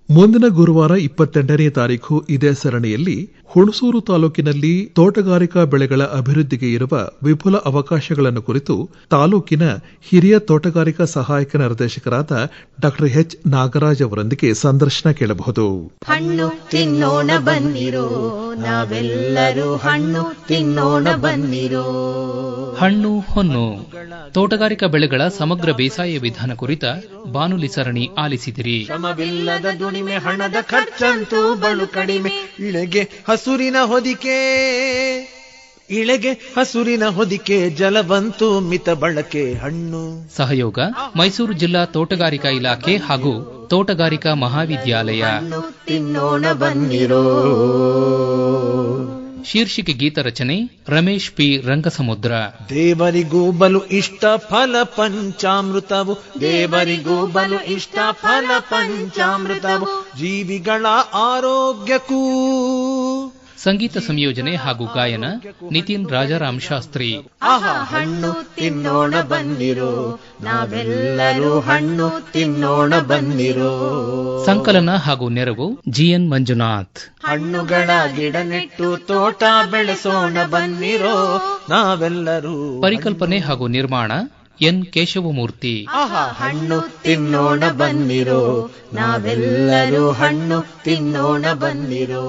ಮುಂದಿನ ಗುರುವಾರ 28ನೇ ತಾರೀಖು ಇದೇ ಸರಣಿಯಲ್ಲಿ ಹುಣಸೂರು ತಾಲೂಕಿನಲ್ಲಿ ತೋಟಗಾರಿಕಾ ಬೆಳೆಗಳ ಅಭಿವೃದ್ಧಿಗೆ ಇರುವ ವಿಪುಲ ಅವಕಾಶಗಳನ್ನು ಕುರಿತು ತಾಲೂಕಿನ ಹಿರಿಯ ತೋಟಗಾರಿಕಾ ಸಹಾಯಕ ನಿರ್ದೇಶಕರಾದ ಡಾ ಎಚ್ ನಾಗರಾಜ್ ಅವರೊಂದಿಗೆ ಸಂದರ್ಶನ ಕೇಳಬಹುದು. ಹಣ್ಣು ತಿನ್ನೋಣ ಬನ್ನಿರೋ, ನಾವೆಲ್ಲರೂ ಹಣ್ಣು ತಿನ್ನೋಣ ಬನ್ನಿರೋ. ಹಣ್ಣು ಹೊನ್ನು ತೋಟಗಾರಿಕಾ ಬೆಳೆಗಳ ಸಮಗ್ರ ಬೇಸಾಯ ವಿಧಾನ ಕುರಿತ ಬಾನುಲಿ ಸರಣಿ ಆಲಿಸಿದಿರಿ. ಶ್ರಮವಿಲ್ಲದ ದುಡಿಮೆ, ಹಣದ ಖರ್ಚಂತೂ ಬಲು ಕಡಿಮೆ, ಇಳೆಗೆ ಹಸುರಿನ ಹೊದಿಕೆ ಜಲವಂತೂ ಮಿತ ಬಳಕೆ. ಹಣ್ಣು ಸಹಯೋಗ ಮೈಸೂರು ಜಿಲ್ಲಾ ತೋಟಗಾರಿಕಾ ಇಲಾಖೆ ಹಾಗೂ ತೋಟಗಾರಿಕಾ ಮಹಾವಿದ್ಯಾಲಯ. ತಿನ್ನೋಣ ಬನ್ನಿರೋ. ಶೀರ್ಷಿಕೆ ಗೀತ ರಚನೆ ರಮೇಶ್ ಪಿ ರಂಗಸಮುದ್ರ. ದೇವರಿಗೂ ಬಲು ಇಷ್ಟ ಫಲ ಪಂಚಾಮೃತವು, ದೇವರಿಗೂ ಬಲು ಇಷ್ಟ ಫಲ ಪಂಚಾಮೃತವು, ಜೀವಿಗಳ ಆರೋಗ್ಯಕ್ಕೂ. ಸಂಗೀತ ಸಂಯೋಜನೆ ಹಾಗೂ ಗಾಯನ ನಿತಿನ್ ರಾಜಾರಾಮ್ ಶಾಸ್ತ್ರಿ. ಆಹಾ ಹಣ್ಣು ತಿನ್ನೋಣ ಬನ್ನಿರೋ, ನಾವೆಲ್ಲರೂ ಹಣ್ಣು ತಿನ್ನೋಣ ಬನ್ನಿರೋ. ಸಂಕಲನ ಹಾಗೂ ನೆರವು ಜಿಎನ್ ಮಂಜುನಾಥ್. ಹಣ್ಣುಗಳ ಗಿಡ ನೆಟ್ಟು ತೋಟ ಬೆಳೆಸೋಣ ಬನ್ನಿರೋ, ನಾವೆಲ್ಲರೂ. ಪರಿಕಲ್ಪನೆ ಹಾಗೂ ನಿರ್ಮಾಣ ಎನ್ ಕೇಶವಮೂರ್ತಿ. ಆಹಾ ಹಣ್ಣು ತಿನ್ನೋಣ ಬನ್ನಿರೋ, ನಾವೆಲ್ಲರೂ ಹಣ್ಣು ತಿನ್ನೋಣ ಬನ್ನಿರೋ.